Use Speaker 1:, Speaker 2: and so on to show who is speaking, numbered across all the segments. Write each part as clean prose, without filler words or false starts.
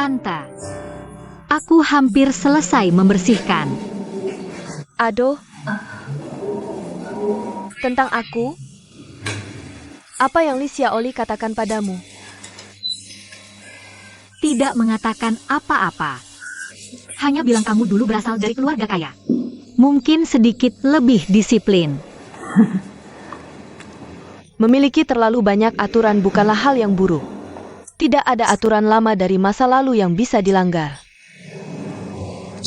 Speaker 1: Tante, aku hampir selesai membersihkan.
Speaker 2: Aduh. Tentang aku? Apa yang Li Xiaoli katakan padamu?
Speaker 1: Tidak mengatakan apa-apa. Hanya bilang kamu dulu berasal dari keluarga kaya. Mungkin sedikit lebih disiplin.
Speaker 2: Memiliki terlalu banyak aturan bukanlah hal yang buruk. Tidak ada aturan lama dari masa lalu yang bisa dilanggar.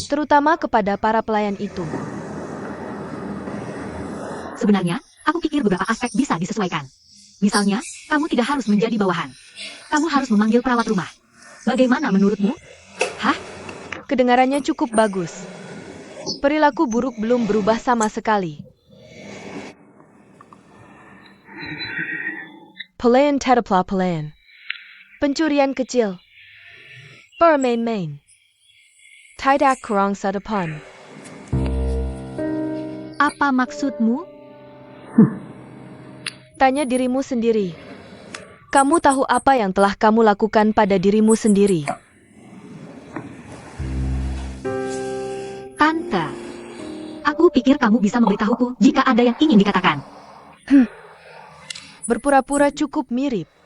Speaker 2: Terutama kepada para pelayan itu.
Speaker 1: Sebenarnya, aku pikir beberapa aspek bisa disesuaikan. Misalnya, kamu tidak harus menjadi bawahan. Kamu harus memanggil perawat rumah. Bagaimana menurutmu? Hah?
Speaker 2: Kedengarannya cukup bagus. Perilaku buruk belum berubah sama sekali. Pelayan tadapla pelayan. Pencurian kecil. Permain-main. Tidak kurang sa depan.
Speaker 1: Apa maksudmu?
Speaker 2: Tanya dirimu sendiri. Kamu tahu apa yang telah kamu lakukan pada dirimu sendiri?
Speaker 1: Tante, aku pikir kamu bisa memberitahuku jika ada yang ingin dikatakan.
Speaker 2: Berpura-pura cukup mirip.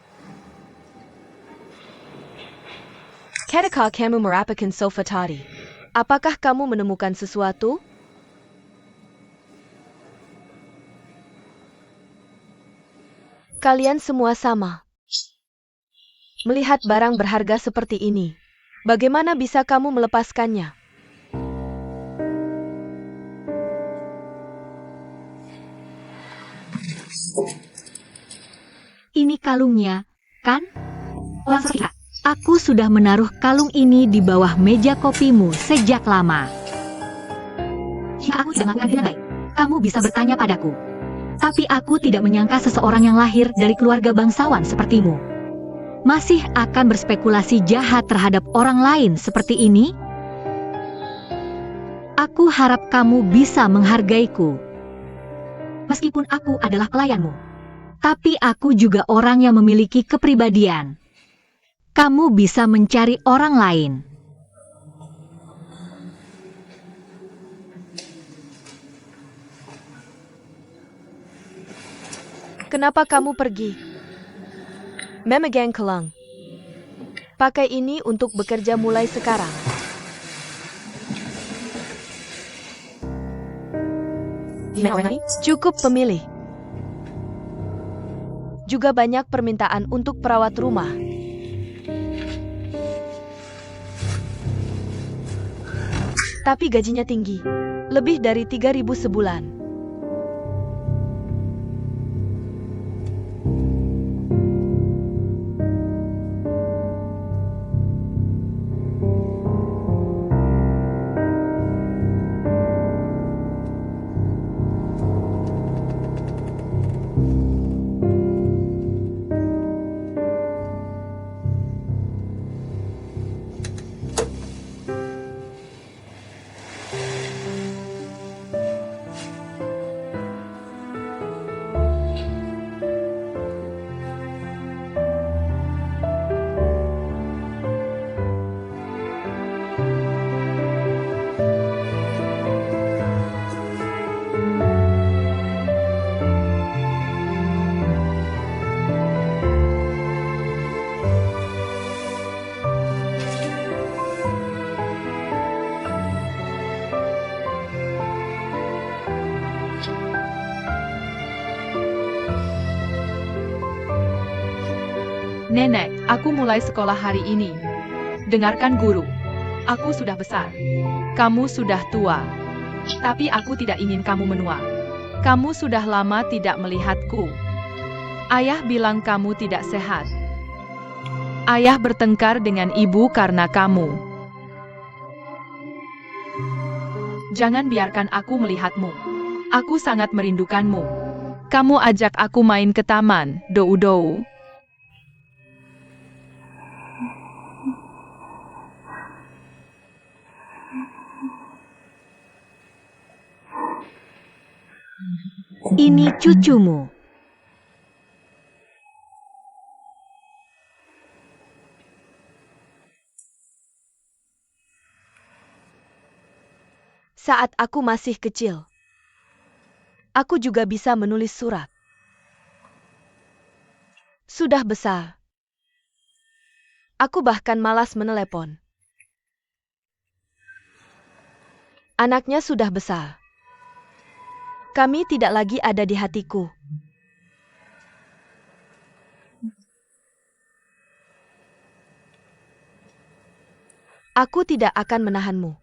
Speaker 2: Ketika kamu merapikan sofa tadi, apakah kamu menemukan sesuatu? Kalian semua sama. Melihat barang berharga seperti ini, bagaimana bisa kamu melepaskannya?
Speaker 1: Ini kalungnya, kan? Langsung lihat. Aku sudah menaruh kalung ini di bawah meja kopimu sejak lama. Jika aku tidak melakukan dengan baik, kamu bisa bertanya padaku. Tapi aku tidak menyangka seseorang yang lahir dari keluarga bangsawan sepertimu masih akan berspekulasi jahat terhadap orang lain seperti ini. Aku harap kamu bisa menghargaiku. Meskipun aku adalah pelayanmu, tapi aku juga orang yang memiliki kepribadian. Kamu bisa mencari orang lain.
Speaker 2: Kenapa kamu pergi? Memegang kelang. Pakai ini untuk bekerja mulai sekarang. Cukup pemilih. Juga banyak permintaan untuk perawat rumah. Tapi gajinya tinggi. Lebih dari 3.000 sebulan.
Speaker 3: Nenek, aku mulai sekolah hari ini. Dengarkan guru. Aku sudah besar. Kamu sudah tua. Tapi aku tidak ingin kamu menua. Kamu sudah lama tidak melihatku. Ayah bilang kamu tidak sehat. Ayah bertengkar dengan ibu karena kamu. Jangan biarkan aku melihatmu. Aku sangat merindukanmu. Kamu ajak aku main ke taman, Dou-dou.
Speaker 1: Ini cucumu.
Speaker 2: Saat aku masih kecil, aku juga bisa menulis surat. Sudah besar, aku bahkan malas menelepon. Anaknya sudah besar. Kami tidak lagi ada di hatiku. Aku tidak akan menahanmu.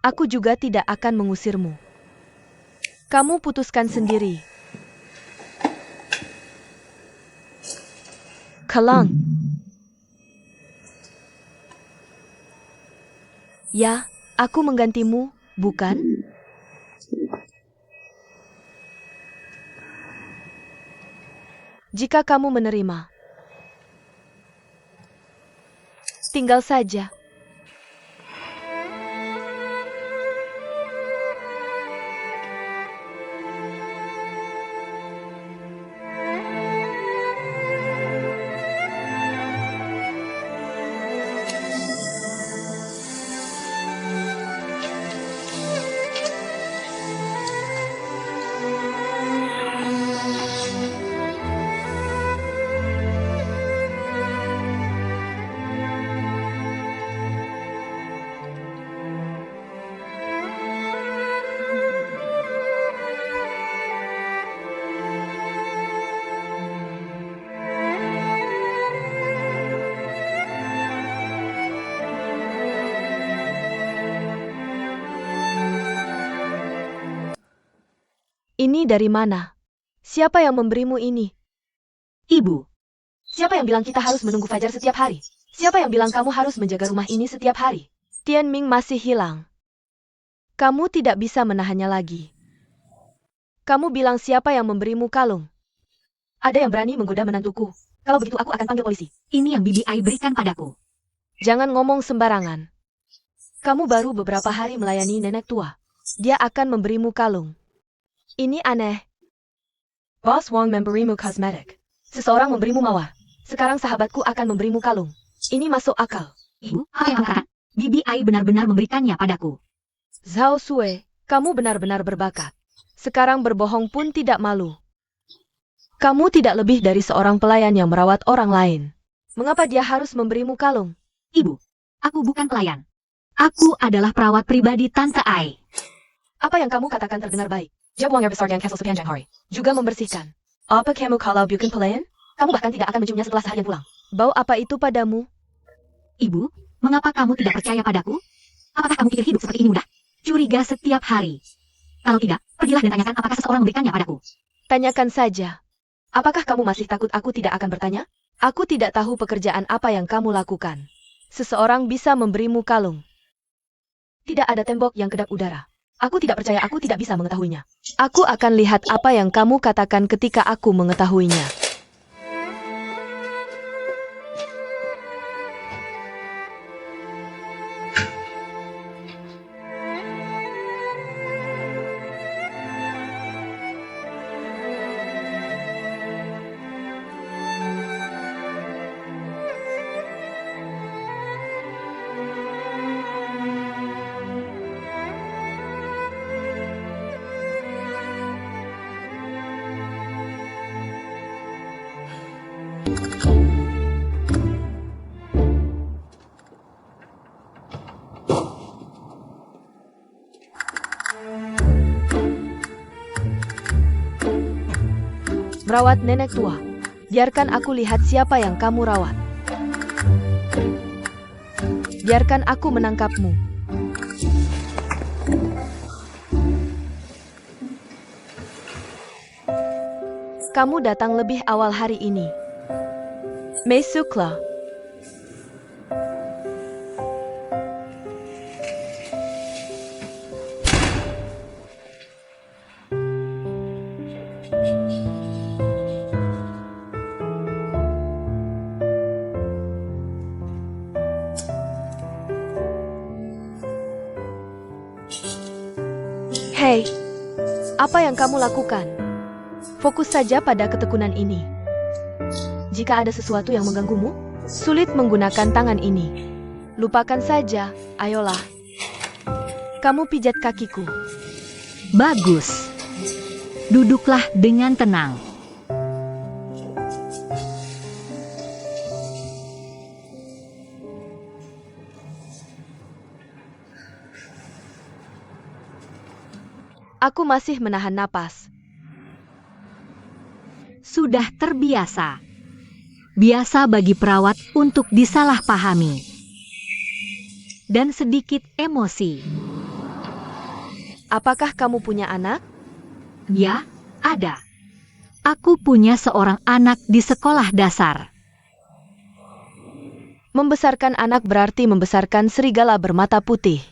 Speaker 2: Aku juga tidak akan mengusirmu. Kamu putuskan sendiri. Kelang. Ya, aku menggantimu, bukan? Jika kamu menerima, tinggal saja. Ini dari mana? Siapa yang memberimu ini?
Speaker 1: Ibu, siapa yang bilang kita harus menunggu fajar setiap hari? Siapa yang bilang kamu harus menjaga rumah ini setiap hari?
Speaker 2: Tianming masih hilang. Kamu tidak bisa menahannya lagi. Kamu bilang siapa yang memberimu kalung?
Speaker 1: Ada yang berani menggoda menantuku. Kalau begitu aku akan panggil polisi. Ini yang Bibi Ai berikan padaku.
Speaker 2: Jangan ngomong sembarangan. Kamu baru beberapa hari melayani nenek tua. Dia akan memberimu kalung. Ini aneh.
Speaker 1: Boss Wong memberimu kosmetik. Seseorang memberimu mawar. Sekarang sahabatku akan memberimu kalung. Ini masuk akal. Ibu, apa yang mengatakan? Bibi Ai benar-benar memberikannya padaku.
Speaker 2: Zhao Sue, kamu benar-benar berbakat. Sekarang berbohong pun tidak malu. Kamu tidak lebih dari seorang pelayan yang merawat orang lain. Mengapa dia harus memberimu kalung?
Speaker 1: Ibu, aku bukan pelayan. Aku adalah perawat pribadi Tante Ai. Apa yang kamu katakan terdengar baik. Jabuang yang besar yang Castle Sepanjang hari.
Speaker 2: Juga membersihkan.
Speaker 1: Apa kamu kalau bukan pelayan? Kamu bahkan tidak akan menciumnya setelah seharian pulang.
Speaker 2: Bau apa itu padamu?
Speaker 1: Ibu, mengapa kamu tidak percaya padaku? Apakah kamu pikir hidup seperti ini mudah? Curiga setiap hari. Kalau tidak, pergilah dan tanyakan apakah seseorang memberikannya padaku.
Speaker 2: Tanyakan saja.
Speaker 1: Apakah kamu masih takut aku tidak akan bertanya?
Speaker 2: Aku tidak tahu pekerjaan apa yang kamu lakukan. Seseorang bisa memberimu kalung.
Speaker 1: Tidak ada tembok yang kedap udara. Aku tidak percaya aku tidak bisa mengetahuinya.
Speaker 2: Aku akan lihat apa yang kamu katakan ketika aku mengetahuinya. Merawat nenek tua. Biarkan aku lihat siapa yang kamu rawat. Biarkan aku menangkapmu. Kamu datang lebih awal hari ini. Mei Sukla. Hei, apa yang kamu lakukan? Fokus saja pada ketekunan ini. Jika ada sesuatu yang mengganggumu, sulit menggunakan tangan ini. Lupakan saja, ayolah. Kamu pijat kakiku.
Speaker 1: Bagus. Duduklah dengan tenang.
Speaker 2: Aku masih menahan napas.
Speaker 1: Sudah terbiasa. Biasa bagi perawat untuk disalahpahami. Dan sedikit emosi.
Speaker 2: Apakah kamu punya anak?
Speaker 1: Ya, ada. Aku punya seorang anak di sekolah dasar.
Speaker 2: Membesarkan anak berarti membesarkan serigala bermata putih.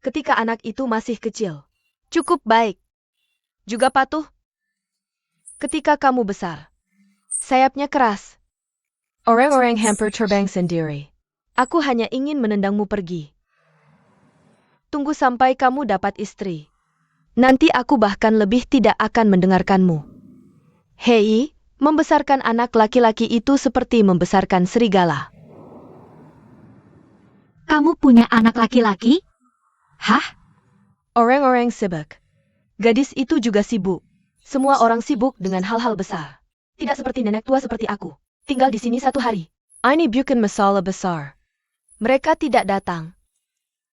Speaker 2: Ketika anak itu masih kecil. Cukup baik. Juga patuh. Ketika kamu besar. Sayapnya keras. Orang-orang hampir terbang sendiri. Aku hanya ingin menendangmu pergi. Tunggu sampai kamu dapat istri. Nanti aku bahkan lebih tidak akan mendengarkanmu. Hei, membesarkan anak laki-laki itu seperti membesarkan serigala.
Speaker 1: Kamu punya anak laki-laki? Hah?
Speaker 2: Orang-orang sibuk. Gadis itu juga sibuk. Semua orang sibuk dengan hal-hal besar. Tidak seperti nenek tua seperti aku. Tinggal di sini 1 hari. Ini bukan masalah besar. Mereka tidak datang.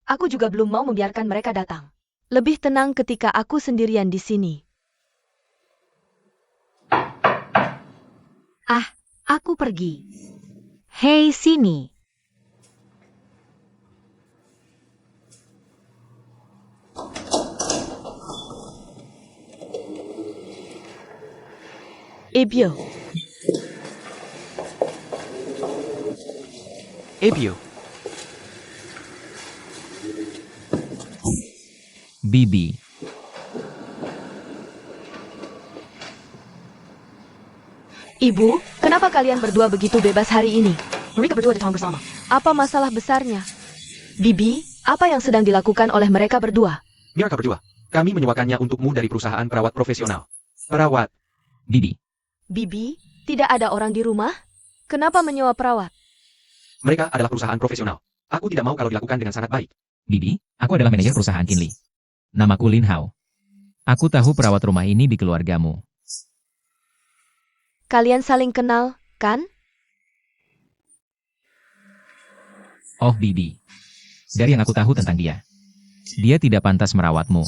Speaker 2: Aku juga belum mau membiarkan mereka datang. Lebih tenang ketika aku sendirian di sini.
Speaker 1: Aku pergi. Hei, sini.
Speaker 2: Ebyo.
Speaker 4: Ebyo.
Speaker 5: Bibi.
Speaker 2: Ibu, kenapa kalian berdua begitu bebas hari ini? Mereka berdua datang bersama. Apa masalah besarnya? Bibi, apa yang sedang dilakukan oleh mereka berdua?
Speaker 4: Mereka berdua. Kami menyewakannya untukmu dari perusahaan perawat profesional. Perawat.
Speaker 5: Bibi.
Speaker 2: Bibi, tidak ada orang di rumah? Kenapa menyewa perawat?
Speaker 4: Mereka adalah perusahaan profesional. Aku tidak mau kalau dilakukan dengan sangat baik.
Speaker 5: Bibi, aku adalah manajer perusahaan Kinli. Namaku Lin Hao. Aku tahu perawat rumah ini di keluargamu.
Speaker 2: Kalian saling kenal, kan?
Speaker 5: Oh Bibi. Dari yang aku tahu tentang dia. Dia tidak pantas merawatmu.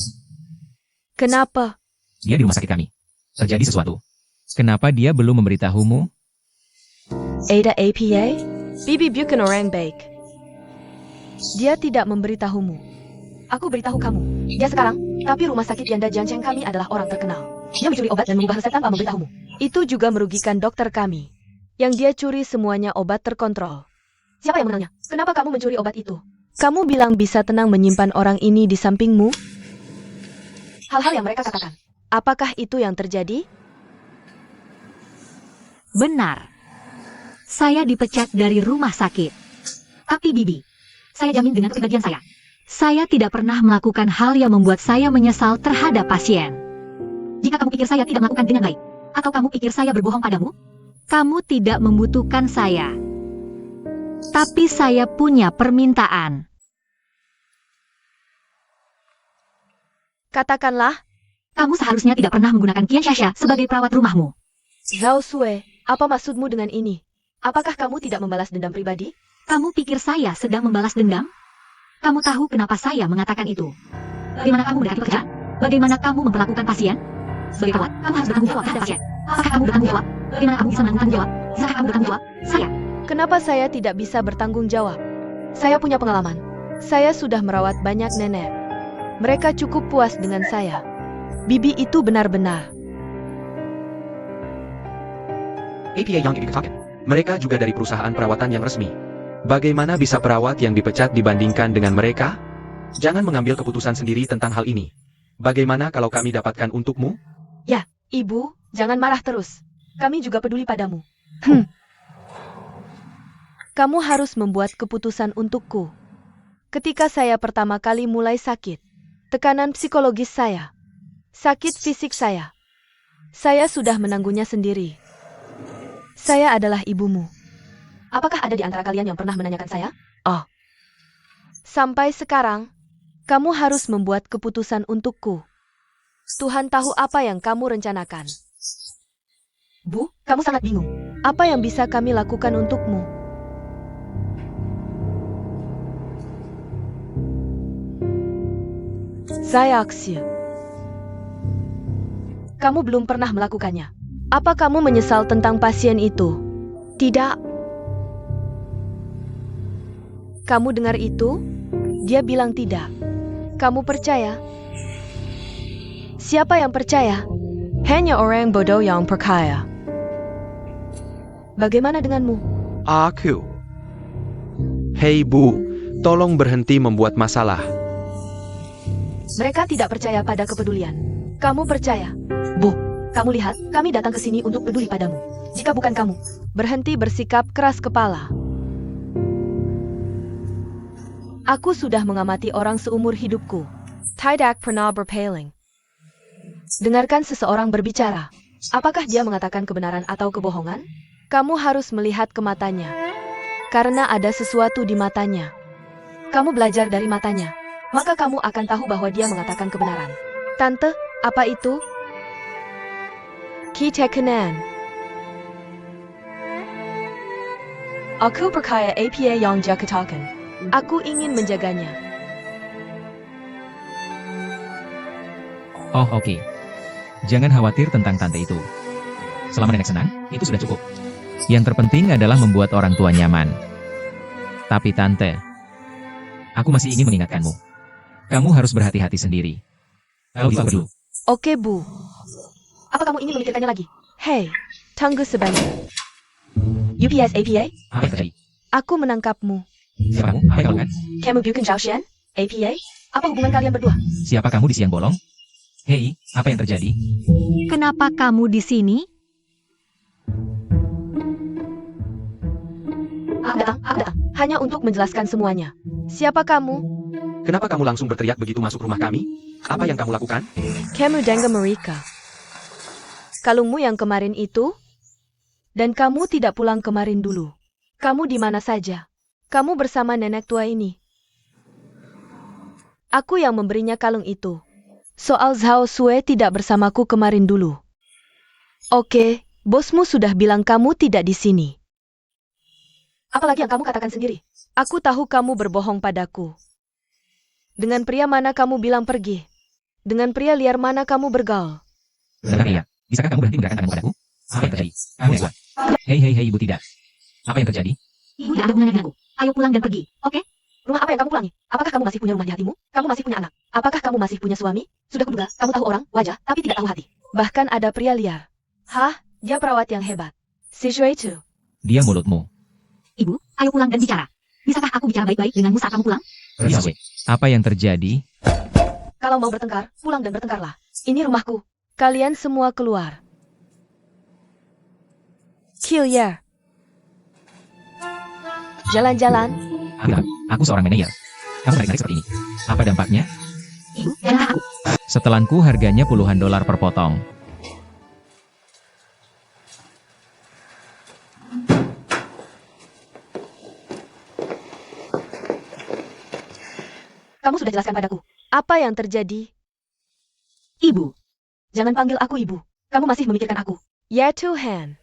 Speaker 2: Kenapa?
Speaker 5: Dia di rumah sakit kami. Terjadi sesuatu. Kenapa dia belum memberitahumu?
Speaker 2: Ada APA? Bibi bukan orang baik. Dia tidak memberitahumu. Aku beritahu kamu. Dia sekarang, tapi rumah sakit Yanda Jiangcheng kami adalah orang terkenal. Dia mencuri obat dan mengubah resep tanpa memberitahumu. Itu juga merugikan dokter kami. Yang dia curi semuanya obat terkontrol. Siapa yang menanya? Kenapa kamu mencuri obat itu? Kamu bilang bisa tenang menyimpan orang ini di sampingmu? Hal-hal yang mereka katakan. Apakah itu yang terjadi?
Speaker 1: Benar. Saya dipecat dari rumah sakit. Tapi Bibi, saya jamin dengan kepribadian saya. Saya tidak pernah melakukan hal yang membuat saya menyesal terhadap pasien. Jika kamu pikir saya tidak melakukan dengan baik, atau kamu pikir saya berbohong padamu, kamu tidak membutuhkan saya. Tapi saya punya permintaan.
Speaker 2: Katakanlah,
Speaker 1: Kamu seharusnya tidak pernah menggunakan Qian Xia sebagai perawat rumahmu.
Speaker 2: Zhao Sui, apa maksudmu dengan ini? Apakah kamu tidak membalas dendam pribadi?
Speaker 1: Kamu pikir saya sedang membalas dendam? Kamu tahu kenapa saya mengatakan itu? Bagaimana kamu mendekati pekerjaan? Bagaimana kamu memperlakukan pasien? Sebagai perawat, kamu harus bertanggung jawab terhadap pasien. Apakah kamu bertanggung jawab? Bagaimana kamu bisa menanggung tanggung jawab? Bisakah kamu bertanggung jawab? Saya.
Speaker 2: Kenapa saya tidak bisa bertanggung jawab? Saya punya pengalaman. Saya sudah merawat banyak nenek. Mereka cukup puas dengan saya. Bibi itu benar-benar.
Speaker 4: APA yang dikatakan. Mereka juga dari perusahaan perawatan yang resmi. Bagaimana bisa perawat yang dipecat dibandingkan dengan mereka? Jangan mengambil keputusan sendiri tentang hal ini. Bagaimana kalau kami dapatkan untukmu?
Speaker 2: Ya, Ibu, jangan marah terus. Kami juga peduli padamu. Kamu harus membuat keputusan untukku. Ketika saya pertama kali mulai sakit, tekanan psikologis saya, sakit fisik saya sudah menanggungnya sendiri. Saya adalah ibumu. Apakah ada di antara kalian yang pernah menanyakan saya? Oh. Sampai sekarang, Kamu harus membuat keputusan untukku. Tuhan tahu apa yang kamu rencanakan. Bu, kamu sangat bingung. Apa yang bisa kami lakukan untukmu? Saya Aksya. Kamu belum pernah melakukannya. Apa kamu menyesal tentang pasien itu? Tidak. Kamu dengar itu? Dia bilang tidak. Kamu percaya? Siapa yang percaya? Hanya orang bodoh yang percaya. Bagaimana denganmu?
Speaker 4: Aku. Hei Bu, tolong berhenti membuat masalah.
Speaker 2: Mereka tidak percaya pada kepedulian. Kamu percaya? Bu, kamu lihat, kami datang ke sini untuk peduli padamu. Jika bukan kamu, berhenti bersikap keras kepala. Aku sudah mengamati orang seumur hidupku. Tidak pernah berpaling. Dengarkan seseorang berbicara. Apakah dia mengatakan kebenaran atau kebohongan? Kamu harus melihat ke matanya. Karena ada sesuatu di matanya. Kamu belajar dari matanya. Maka kamu akan tahu bahwa dia mengatakan kebenaran. Tante, apa itu? Kita kenan. Aku percaya apa yang dia katakan. Aku ingin menjaganya.
Speaker 5: Oh oke. Jangan khawatir tentang tante itu. Selama nenek senang, itu sudah cukup. Yang terpenting adalah membuat orang tua nyaman. Tapi tante, aku masih ingin mengingatkanmu. Kamu harus berhati-hati sendiri. Kalau gitu dulu.
Speaker 2: Oke, Bu. Apa kamu ingin memikirkannya lagi? Hei, tunggu sebentar. UPS APA?
Speaker 5: Apa yang terjadi?
Speaker 2: Aku menangkapmu.
Speaker 5: Siapa kamu? Apa yang kau lakukan?
Speaker 2: Kamu bukan Zhao Xian? APA? Apa hubungan kalian berdua?
Speaker 5: Siapa kamu di siang bolong? Hei, apa yang terjadi?
Speaker 1: Kenapa kamu di sini?
Speaker 2: Aku datang. Hanya untuk menjelaskan semuanya. Siapa kamu?
Speaker 4: Kenapa kamu langsung berteriak begitu masuk rumah kami? Apa yang kamu lakukan?
Speaker 2: Kamu Dengga Mereka. Kalungmu yang kemarin itu? Dan kamu tidak pulang kemarin dulu. Kamu di mana saja? Kamu bersama nenek tua ini. Aku yang memberinya kalung itu. Soal Zhao Sue tidak bersamaku kemarin dulu. Oke, bosmu sudah bilang kamu tidak di sini. Apalagi yang kamu katakan sendiri? Aku tahu kamu berbohong padaku. Dengan pria mana kamu bilang pergi? Dengan pria liar mana kamu bergaul?
Speaker 5: Benar ya? Bisakah kamu berhenti menggerakkan tanganmu padaku? Apa yang terjadi? Kamu yang kuat. Hei, ibu tidak. Apa yang terjadi?
Speaker 1: Ibu tidak ada hubungannya denganku. Ayo pulang dan pergi, oke?
Speaker 2: Rumah apa yang kamu pulangi? Apakah kamu masih punya rumah di hatimu? Kamu masih punya anak? Apakah kamu masih punya suami? Sudah kuduga, kamu tahu orang, wajah, tapi tidak tahu hati. Bahkan ada pria liar. Hah? Dia perawat yang hebat. Si Shui Chu.
Speaker 5: Dia mulutmu.
Speaker 1: Ibu, ayo pulang dan bicara. Bisakah aku bicara baik-baik denganmu saat kamu pulang?
Speaker 5: Bisa, Wei. Apa yang terjadi?
Speaker 2: Kalau mau bertengkar, pulang dan bertengkarlah. Ini rumahku. Kalian semua keluar. Kill ya. Jalan-jalan.
Speaker 5: Aku seorang manajer. Kamu menarik seperti ini. Apa dampaknya?
Speaker 1: Ibu, janganlah aku.
Speaker 5: Setelanku harganya puluhan dolar per potong.
Speaker 2: Kamu sudah jelaskan padaku. Apa yang terjadi?
Speaker 1: Ibu,
Speaker 2: Jangan panggil aku ibu. Kamu masih memikirkan aku. Ya Tuhan.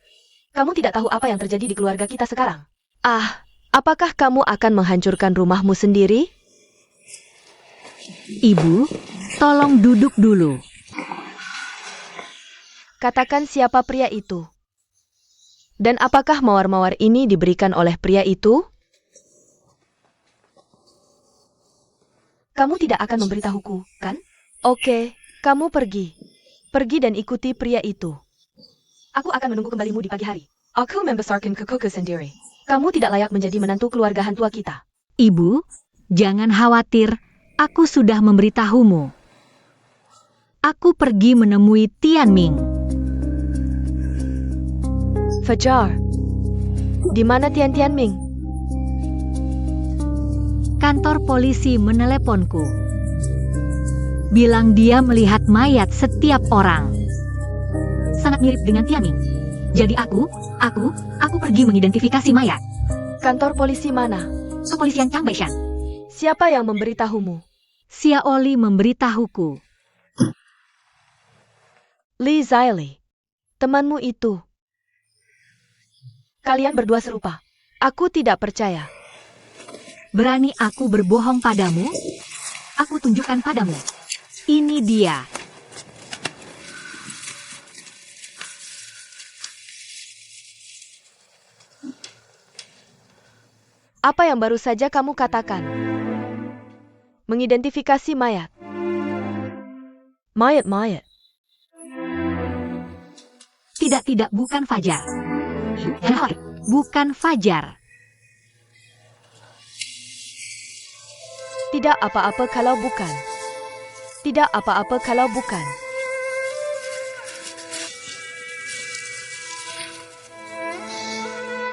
Speaker 2: Kamu tidak tahu apa yang terjadi di keluarga kita sekarang. Ah, apakah kamu akan menghancurkan rumahmu sendiri?
Speaker 1: ibu, tolong duduk dulu.
Speaker 2: Katakan siapa pria itu. Dan apakah mawar-mawar ini diberikan oleh pria itu? Kamu tidak akan memberitahuku, kan? Oke, kamu pergi. Pergi dan ikuti pria itu. Aku akan menunggu kembalimu di pagi hari. Aku membesarkan kekoku sendiri. Kamu tidak layak menjadi menantu keluarga hantua kita.
Speaker 1: Ibu, jangan khawatir. Aku sudah memberitahumu. Aku pergi menemui Tian Ming.
Speaker 2: Fajar. Di mana Tian Ming?
Speaker 1: Kantor polisi meneleponku. Bilang dia melihat mayat setiap orang. Sangat mirip dengan Tian Ming. Jadi aku pergi mengidentifikasi mayat.
Speaker 2: Kantor polisi mana?
Speaker 1: Kepolisian Changbaishan.
Speaker 2: Siapa yang memberitahumu?
Speaker 1: Xiaoli memberitahuku.
Speaker 2: Li Zili, temanmu itu. Kalian berdua serupa. Aku tidak percaya.
Speaker 1: Berani aku berbohong padamu? Aku tunjukkan padamu. Ini dia.
Speaker 2: Apa yang baru saja kamu katakan? Mengidentifikasi mayat. Mayat.
Speaker 1: Tidak, bukan Fajar. Bukan Fajar.
Speaker 2: Tidak apa-apa kalau bukan. Tidak apa-apa kalau bukan.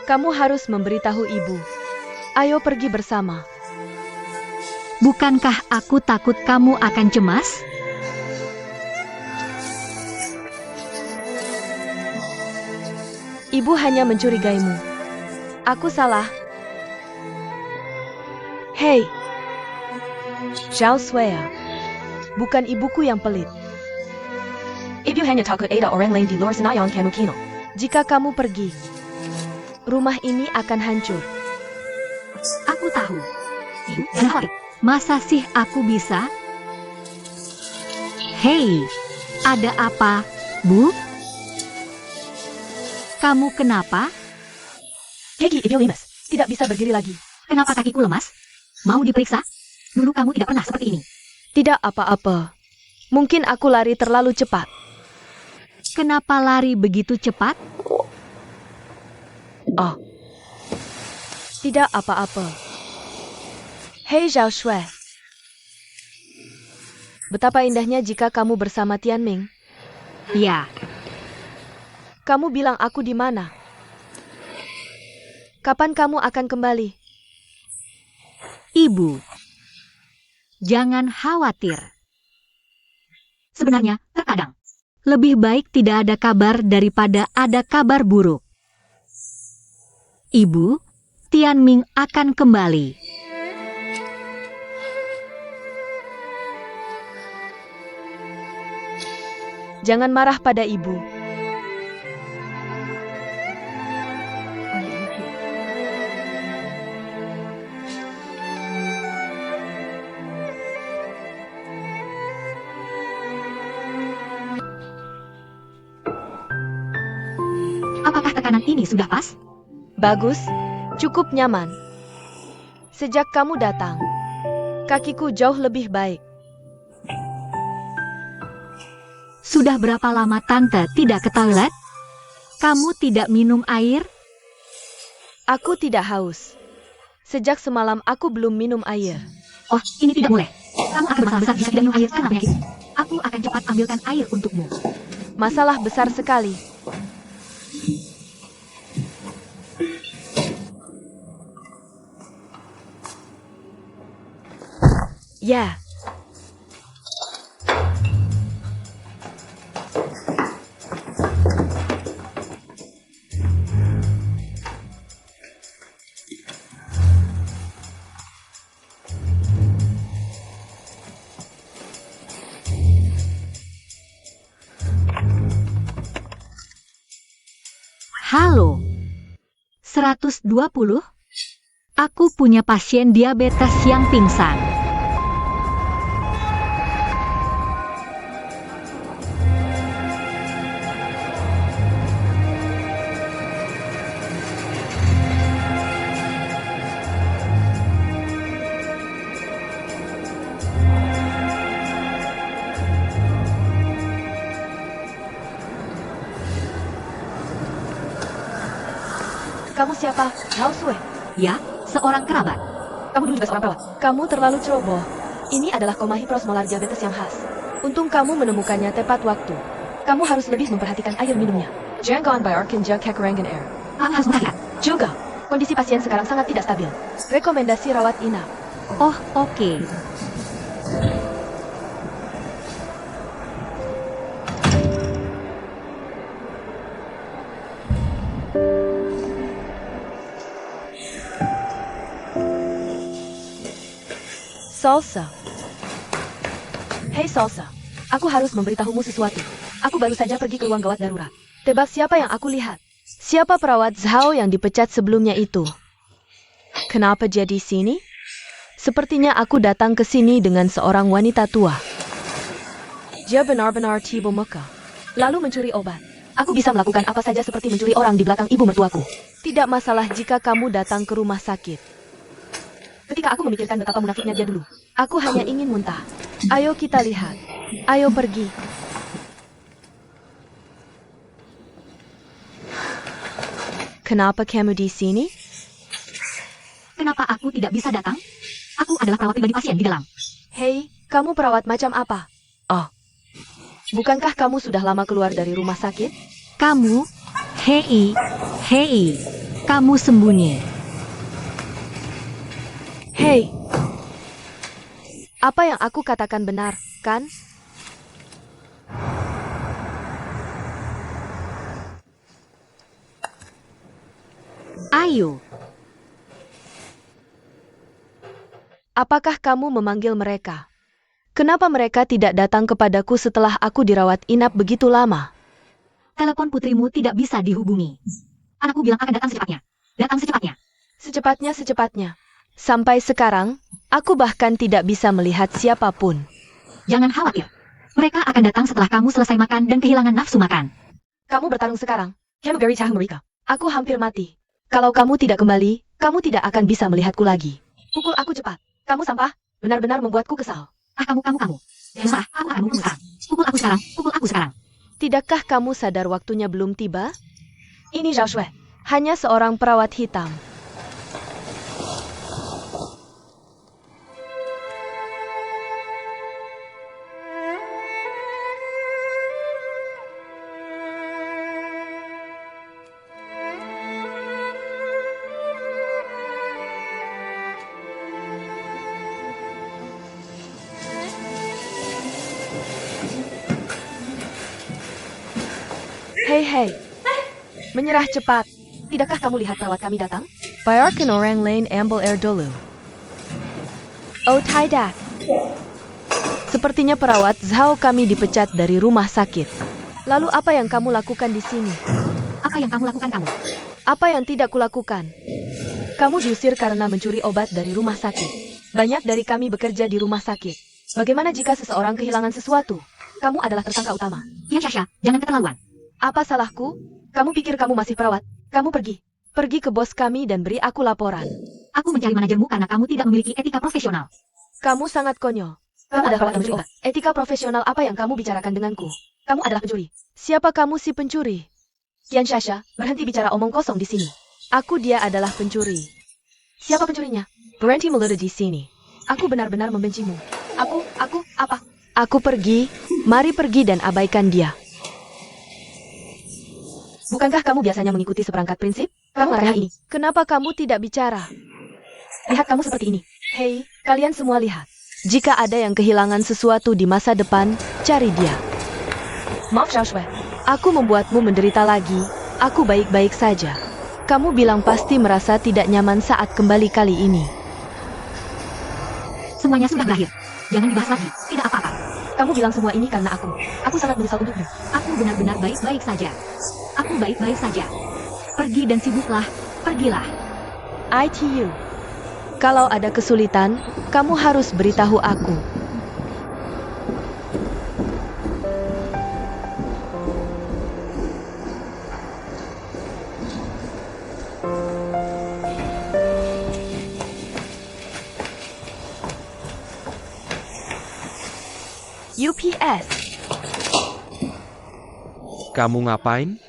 Speaker 2: Kamu harus memberitahu ibu. Ayo pergi bersama.
Speaker 1: Bukankah aku takut kamu akan cemas?
Speaker 2: Ibu hanya mencurigaimu. Aku salah. Hei, Zhao Sui, bukan ibuku yang pelit.
Speaker 6: Ibu hanya takut ada orang lain di luar sana yang kamu kenal.
Speaker 2: Jika kamu pergi, rumah ini akan hancur.
Speaker 1: Aku tahu. Masa sih aku bisa? Hei, ada apa, Bu? Kamu kenapa?
Speaker 6: Kaki ibu lemas.
Speaker 2: Tidak bisa berdiri lagi.
Speaker 1: Kenapa kakiku lemas? Mau diperiksa? Dulu kamu tidak pernah seperti ini.
Speaker 2: Tidak apa-apa. Mungkin aku lari terlalu cepat.
Speaker 1: Kenapa lari begitu cepat?
Speaker 2: Oh. Tidak apa-apa. Hei Zhao Shui. Betapa indahnya jika kamu bersama Tianming.
Speaker 1: Ya,
Speaker 2: Kamu bilang aku di mana? Kapan kamu akan kembali?
Speaker 1: Ibu. Jangan khawatir. Sebenarnya, terkadang lebih baik tidak ada kabar daripada ada kabar buruk. Ibu, Tianming akan kembali.
Speaker 2: Jangan marah pada ibu.
Speaker 1: Apakah tekanan ini sudah pas?
Speaker 2: Bagus, cukup nyaman. Sejak kamu datang, kakiku jauh lebih baik.
Speaker 1: Sudah berapa lama Tante tidak ke toilet? Kamu tidak minum air?
Speaker 2: Aku tidak haus. Sejak semalam aku belum minum air.
Speaker 1: Oh, ini tidak boleh. Kamu akan bermasalah besar jika tidak minum air karena penyakit. Aku akan cepat ambilkan air untukmu.
Speaker 2: Masalah besar sekali. Ya.
Speaker 1: Halo. 120? Aku punya pasien diabetes yang pingsan.
Speaker 2: Kamu siapa? Zhao Sui.
Speaker 1: Ya, seorang kerabat.
Speaker 2: Kamu dulu juga seorang perawat. Kamu terlalu ceroboh. Ini adalah koma hiposmolar diabetes yang khas. Untung kamu menemukannya tepat waktu. Kamu harus lebih memperhatikan air minumnya. Jangan bayarkan jak kekurangan air.
Speaker 1: Kamu harus memperhatikan.
Speaker 2: Juga, kondisi pasien sekarang sangat tidak stabil. Rekomendasi rawat inap.
Speaker 1: Oh, oke.
Speaker 2: Salsa. Hei Salsa, aku harus memberitahumu sesuatu. Aku baru saja pergi ke ruang gawat darurat. Tebak siapa yang aku lihat? Siapa perawat Zhao yang dipecat sebelumnya itu? Kenapa jadi sini? Sepertinya aku datang ke sini dengan seorang wanita tua. Dia benar-benar tiba muka, lalu mencuri obat. Aku bisa melakukan apa saja seperti mencuri orang di belakang ibu mertuaku. Tidak masalah jika kamu datang ke rumah sakit. Ketika aku memikirkan betapa munafiknya dia dulu, aku hanya ingin muntah. Ayo kita lihat. Ayo pergi. Kenapa kamu di sini?
Speaker 1: Kenapa aku tidak bisa datang? Aku adalah perawat pribadi pasien di dalam.
Speaker 2: Hei, kamu perawat macam apa? Oh, bukankah kamu sudah lama keluar dari rumah sakit?
Speaker 1: Kamu, hei, kamu sembunyi.
Speaker 2: Hei, apa yang aku katakan benar, kan?
Speaker 1: Ayo,
Speaker 2: Apakah kamu memanggil mereka? Kenapa mereka tidak datang kepadaku setelah aku dirawat inap begitu lama?
Speaker 1: telepon putrimu tidak bisa dihubungi. Anakku bilang akan datang secepatnya. Datang secepatnya.
Speaker 2: Secepatnya. Sampai sekarang, aku bahkan tidak bisa melihat siapapun.
Speaker 1: Jangan khawatir. Mereka akan datang setelah kamu selesai makan dan kehilangan nafsu makan.
Speaker 2: Kamu bertarung sekarang. Kamu very tahu mereka. Aku hampir mati. Kalau kamu tidak kembali, kamu tidak akan bisa melihatku lagi. Pukul aku cepat. Kamu sampah, benar-benar membuatku kesal.
Speaker 1: Kamu. Jangan marah, aku akan membunuhmu sekarang. Pukul aku sekarang.
Speaker 2: Tidakkah kamu sadar waktunya belum tiba? Ini Zhao Shui, hanya seorang perawat hitam. Hei, menyerah cepat. Tidakkah kamu lihat perawat kami datang? Biarkan orang lain ambil air dulu. Oh tidak. Sepertinya perawat Zhao kami dipecat dari rumah sakit. Lalu apa yang kamu lakukan di sini?
Speaker 1: Apa yang kamu lakukan kamu?
Speaker 2: Apa yang tidak kulakukan? Kamu diusir karena mencuri obat dari rumah sakit. Banyak dari kami bekerja di rumah sakit. Bagaimana jika seseorang kehilangan sesuatu? Kamu adalah tersangka utama.
Speaker 1: Ya Shasha, jangan keterlaluan.
Speaker 2: Apa salahku? Kamu pikir kamu masih perawat? Kamu pergi. Pergi ke bos kami dan beri aku laporan.
Speaker 1: Aku mencari manajermu karena kamu tidak memiliki etika profesional.
Speaker 2: Kamu sangat konyol. Kamu adalah perawat yang mencuri obat. Etika profesional apa yang kamu bicarakan denganku? Kamu adalah pencuri. Siapa kamu si pencuri? Yan Shasha, berhenti bicara omong kosong di sini. Dia adalah pencuri. Siapa pencurinya? Berhenti meludah di sini. Aku benar-benar membencimu. Apa? Aku pergi. Mari pergi dan abaikan dia. Bukankah kamu biasanya mengikuti seperangkat prinsip? Kamu marah ini. Kenapa kamu tidak bicara? Lihat kamu seperti ini. Hei, kalian semua lihat. Jika ada yang kehilangan sesuatu di masa depan, cari dia. Maaf Zhao Shui, aku membuatmu menderita lagi. Aku baik-baik saja. Kamu bilang pasti merasa tidak nyaman saat kembali kali ini.
Speaker 1: Semuanya sudah berakhir. Jangan dibahas lagi. Tidak apa-apa.
Speaker 2: Kamu bilang semua ini karena aku. Aku sangat menyesal untukmu.
Speaker 1: Aku benar-benar baik-baik saja. Aku baik-baik saja. Pergi dan sibuklah. Pergilah.
Speaker 2: ITU. Kalau ada kesulitan, kamu harus beritahu aku. UPS.
Speaker 4: Kamu ngapain?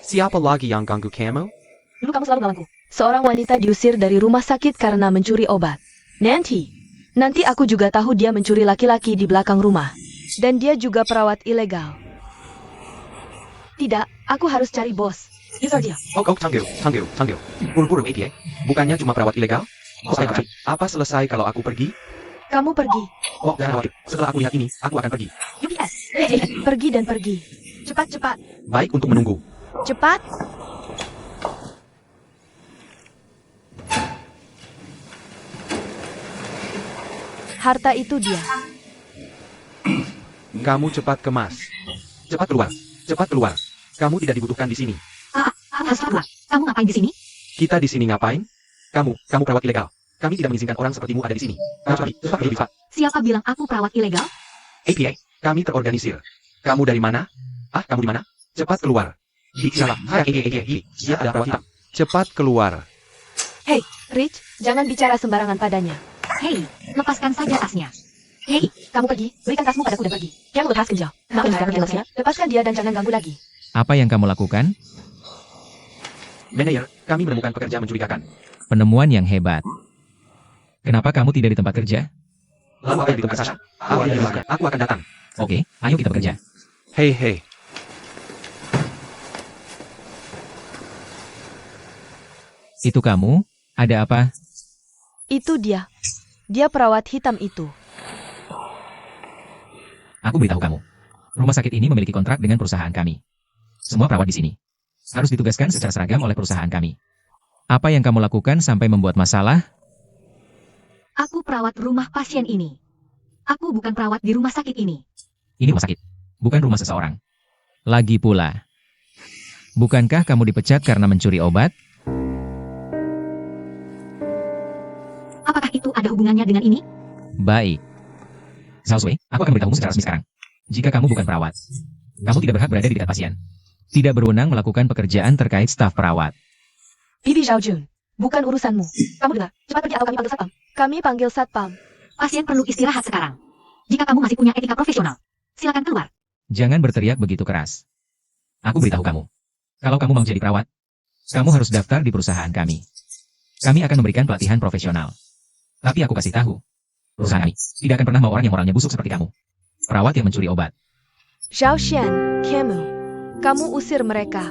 Speaker 4: Siapa lagi yang ganggu kamu?
Speaker 2: Dulu kamu selalu melawanku. Seorang wanita diusir dari rumah sakit karena mencuri obat. Nanti aku juga tahu dia mencuri laki-laki di belakang rumah. Dan dia juga perawat ilegal. Tidak, aku harus cari bos. Usir dia.
Speaker 4: Tanggil. Buru-buru APA. Bukannya cuma perawat ilegal? Apa selesai kalau aku pergi?
Speaker 2: Kamu pergi.
Speaker 4: Jangan khawatir. Setelah aku lihat ini, aku akan pergi.
Speaker 2: UPS. Pergi dan pergi. Cepat.
Speaker 4: Baik untuk menunggu.
Speaker 2: Cepat. Harta itu dia.
Speaker 4: Kamu cepat kemas. Cepat keluar. Cepat keluar. Kamu tidak dibutuhkan di sini.
Speaker 1: Aku harus keluar. Kamu ngapain di sini?
Speaker 4: Kita di sini ngapain? Kamu perawat ilegal. Kami tidak mengizinkan orang sepertimu ada di sini. Kamu cepat pergi, Viva.
Speaker 1: Siapa bilang aku perawat ilegal?
Speaker 4: APA, kami terorganisir. Kamu dari mana? Kamu di mana? Cepat keluar. Salah. Dia ada perawat hitam. Cepat keluar.
Speaker 2: Hei, Rich, jangan bicara sembarangan padanya.
Speaker 1: Hei, lepaskan saja tasnya.
Speaker 6: Hei, kamu pergi. Berikan tasmu padaku dan pergi. Jangan lepaskan dia. Maafkan sekarang jelasnya.
Speaker 2: Lepaskan dia dan jangan ganggu lagi.
Speaker 5: Apa yang kamu lakukan?
Speaker 4: Manajer, kami menemukan pekerja mencurigakan.
Speaker 5: Penemuan yang hebat. Kenapa kamu tidak di tempat kerja?
Speaker 4: Lalu apa yang ditemukan Sasha? Aku akan datang.
Speaker 5: Oke, ayo kita bekerja.
Speaker 4: Hei.
Speaker 5: Itu kamu? Ada apa?
Speaker 2: Itu dia. Dia perawat hitam itu.
Speaker 5: Aku beritahu kamu. Rumah sakit ini memiliki kontrak dengan perusahaan kami. Semua perawat di sini harus ditugaskan secara seragam oleh perusahaan kami. Apa yang kamu lakukan sampai membuat masalah?
Speaker 1: Aku perawat rumah pasien ini. Aku bukan perawat di rumah sakit ini.
Speaker 5: Ini rumah sakit, bukan rumah seseorang. Lagi pula, bukankah kamu dipecat karena mencuri obat?
Speaker 1: Apakah itu ada hubungannya dengan ini?
Speaker 5: Baik. Zhaosui, aku akan beritahumu secara resmi sekarang. Jika kamu bukan perawat, kamu tidak berhak berada di dekat pasien. Tidak berwenang melakukan pekerjaan terkait staf perawat.
Speaker 6: Bibi Zhaojun, bukan urusanmu. Kamu dengar, cepat pergi atau kami panggil satpam.
Speaker 2: Kami panggil satpam.
Speaker 1: Pasien perlu istirahat sekarang. Jika kamu masih punya etika profesional, silakan keluar.
Speaker 5: Jangan berteriak begitu keras. Aku beritahu kamu. Kalau kamu mau jadi perawat, kamu harus daftar di perusahaan kami. Kami akan memberikan pelatihan profesional. Tapi aku kasih tahu, perusahaan kami tidak akan pernah mau orang yang moralnya busuk seperti kamu. Perawat yang mencuri obat.
Speaker 2: Xiao Xian, kamu usir mereka.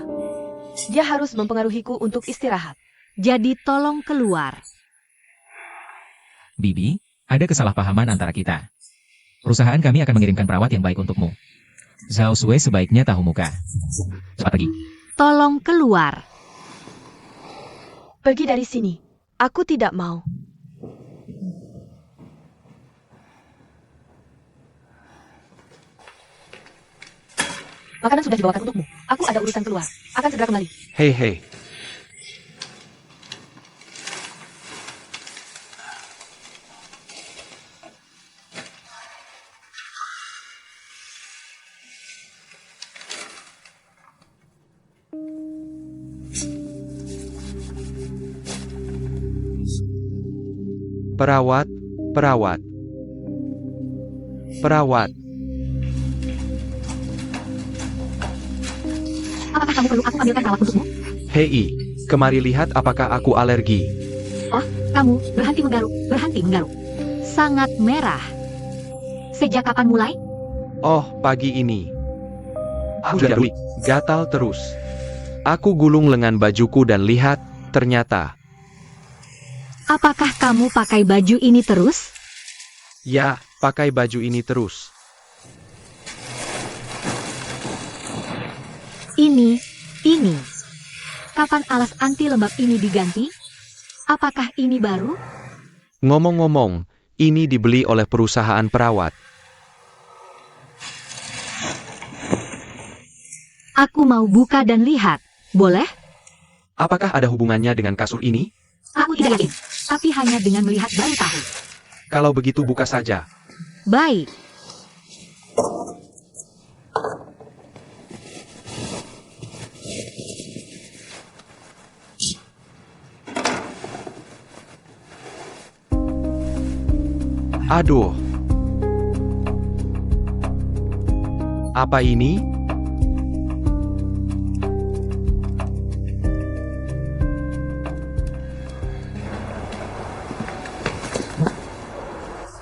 Speaker 2: Dia harus mempengaruhiku untuk istirahat.
Speaker 1: Jadi tolong keluar.
Speaker 5: Bibi, ada kesalahpahaman antara kita. Perusahaan kami akan mengirimkan perawat yang baik untukmu. Zhaosui sebaiknya tahu muka. Cepat pergi.
Speaker 1: Tolong keluar.
Speaker 2: Pergi dari sini. Aku tidak mau.
Speaker 6: Makanan sudah dibawakan untukmu. Aku ada urusan keluar. Akan segera kembali.
Speaker 4: Hei. Perawat.
Speaker 1: Apakah kamu perlu aku ambilkan perawat untukmu?
Speaker 4: Hei, kemari lihat apakah aku alergi.
Speaker 1: Kamu berhenti menggaruk. Sangat merah. Sejak kapan mulai?
Speaker 4: Oh, pagi ini. Aku tidak peduli. Gatal terus. Aku gulung lengan bajuku dan lihat, ternyata.
Speaker 1: Apakah kamu pakai baju ini terus?
Speaker 4: Ya, pakai baju ini terus.
Speaker 1: Ini. Kapan alas anti lembab ini diganti? Apakah ini baru?
Speaker 4: Ngomong-ngomong, ini dibeli oleh perusahaan perawat.
Speaker 1: Aku mau buka dan lihat. Boleh?
Speaker 4: Apakah ada hubungannya dengan kasur ini?
Speaker 1: Aku tidak yakin. Tapi hanya dengan melihat baru tahu.
Speaker 4: Kalau begitu buka saja.
Speaker 1: Baik.
Speaker 4: Aduh. Apa ini?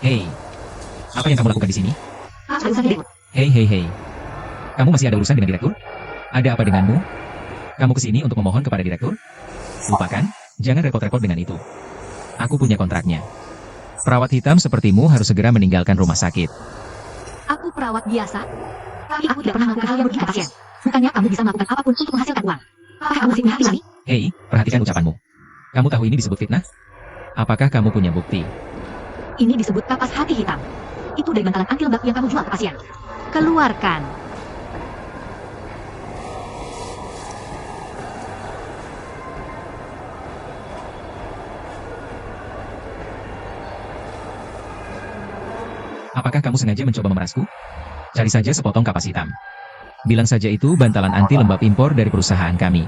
Speaker 5: Hei, apa yang kamu lakukan di sini?
Speaker 1: Ada urusan direktur.
Speaker 5: Hei. Kamu masih ada urusan dengan direktur? Ada apa denganmu? Kamu kesini untuk memohon kepada direktur? Lupakan, jangan repot-repot dengan itu. Aku punya kontraknya. Perawat hitam sepertimu harus segera meninggalkan rumah sakit.
Speaker 1: Aku perawat biasa. Tapi aku tidak pernah melakukan hal yang begini ke pasien. Bukannya kamu bisa melakukan apapun untuk menghasilkan uang. Apakah kamu masih punya hati nurani?
Speaker 5: Hei, perhatikan ucapanmu. Kamu tahu ini disebut fitnah? Apakah kamu punya bukti?
Speaker 1: Ini disebut kapas hati hitam. Itu dari bantalan anti lembab yang kamu jual ke pasien. keluarkan.
Speaker 5: Apakah kamu sengaja mencoba memerasku? Cari saja sepotong kapas hitam. Bilang saja itu bantalan anti lembab impor dari perusahaan kami.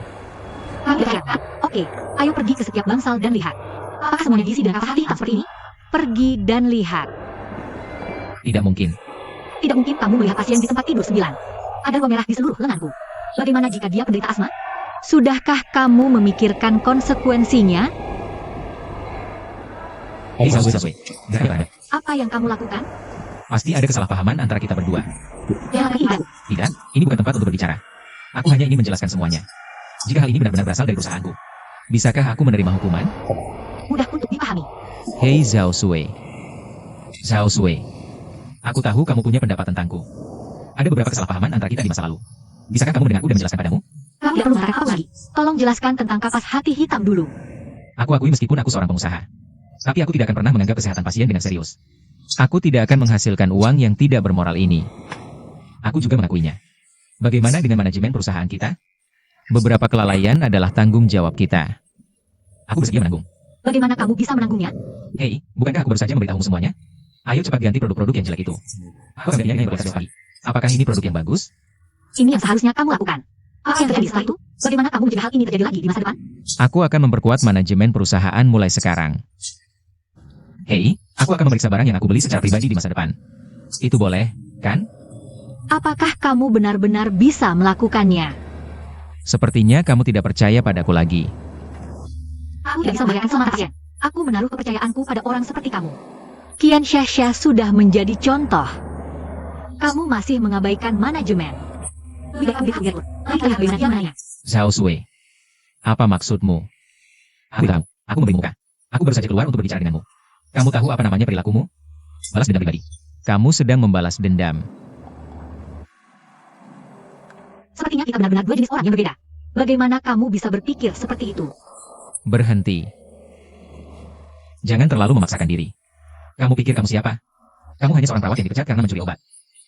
Speaker 1: Kamu tidak percaya? Oke, ayo pergi ke setiap bangsal dan lihat. Apakah semuanya diisi dengan kapas hati hitam seperti ini? Pergi dan lihat.
Speaker 5: Tidak mungkin.
Speaker 1: Tidak mungkin kamu melihat pasien di tempat tidur 9. Ada ruang merah di seluruh lenganku. Bagaimana jika dia penderita asma? Sudahkah kamu memikirkan konsekuensinya?
Speaker 5: Hei Sasue, gerak Anda.
Speaker 1: Apa yang kamu lakukan?
Speaker 5: Pasti ada kesalahpahaman antara kita berdua.
Speaker 1: Jangan lagi ibu.
Speaker 5: Tidak, ini bukan tempat untuk berbicara. Aku hanya ingin menjelaskan semuanya. Jika hal ini benar-benar berasal dari perusahaanku, bisakah aku menerima hukuman?
Speaker 1: Mudah untuk dipahami.
Speaker 5: Hei Zhao Sui. Zhao Sui. Aku tahu kamu punya pendapat tentangku. Ada beberapa kesalahpahaman antara kita di masa lalu. Bisakah kamu mendengarku dan menjelaskan padamu?
Speaker 1: Kamu tidak perlu mengatakan apa lagi. Tolong jelaskan tentang kapas hati hitam dulu.
Speaker 5: Aku akui meskipun aku seorang pengusaha. Tapi aku tidak akan pernah menganggap kesehatan pasien dengan serius. Aku tidak akan menghasilkan uang yang tidak bermoral ini. Aku juga mengakuinya. Bagaimana dengan manajemen perusahaan kita? Beberapa kelalaian adalah tanggung jawab kita. Aku bersedia menanggung.
Speaker 1: Bagaimana kamu bisa menanggungnya?
Speaker 5: Hei, bukankah aku baru saja memberitahumu semuanya? Ayo cepat ganti produk-produk yang jelek itu. Aku akan gantinya yang berkualitas lagi. Apakah ini produk yang bagus?
Speaker 1: Ini yang seharusnya kamu lakukan. Apa yang terjadi setelah itu? Bagaimana kamu mencegah hal ini terjadi lagi di masa depan?
Speaker 5: Aku akan memperkuat manajemen perusahaan mulai sekarang. Hei, aku akan memeriksa barang yang aku beli secara pribadi di masa depan. Itu boleh, kan?
Speaker 1: Apakah kamu benar-benar bisa melakukannya?
Speaker 5: Sepertinya kamu tidak percaya padaku lagi.
Speaker 1: Aku tidak bisa membayangkan selama pasien. Aku menaruh kepercayaanku pada orang seperti kamu. Qian Xia sudah menjadi contoh. Kamu masih mengabaikan manajemen. Lebih baik kamu lihat, mari kita lihat bagaimana dia menanya.
Speaker 5: Zhao Sui. Apa maksudmu? Aku tahu, aku memberi muka. Aku baru saja keluar untuk berbicara denganmu. Kamu tahu apa namanya perilakumu? Balas dendam pribadi. Kamu sedang membalas dendam.
Speaker 1: Sepertinya kita benar-benar dua jenis orang yang berbeda. Bagaimana kamu bisa berpikir seperti itu?
Speaker 5: Berhenti. Jangan terlalu memaksakan diri. Kamu pikir kamu siapa? Kamu hanya seorang perawat yang dipecat karena mencuri obat.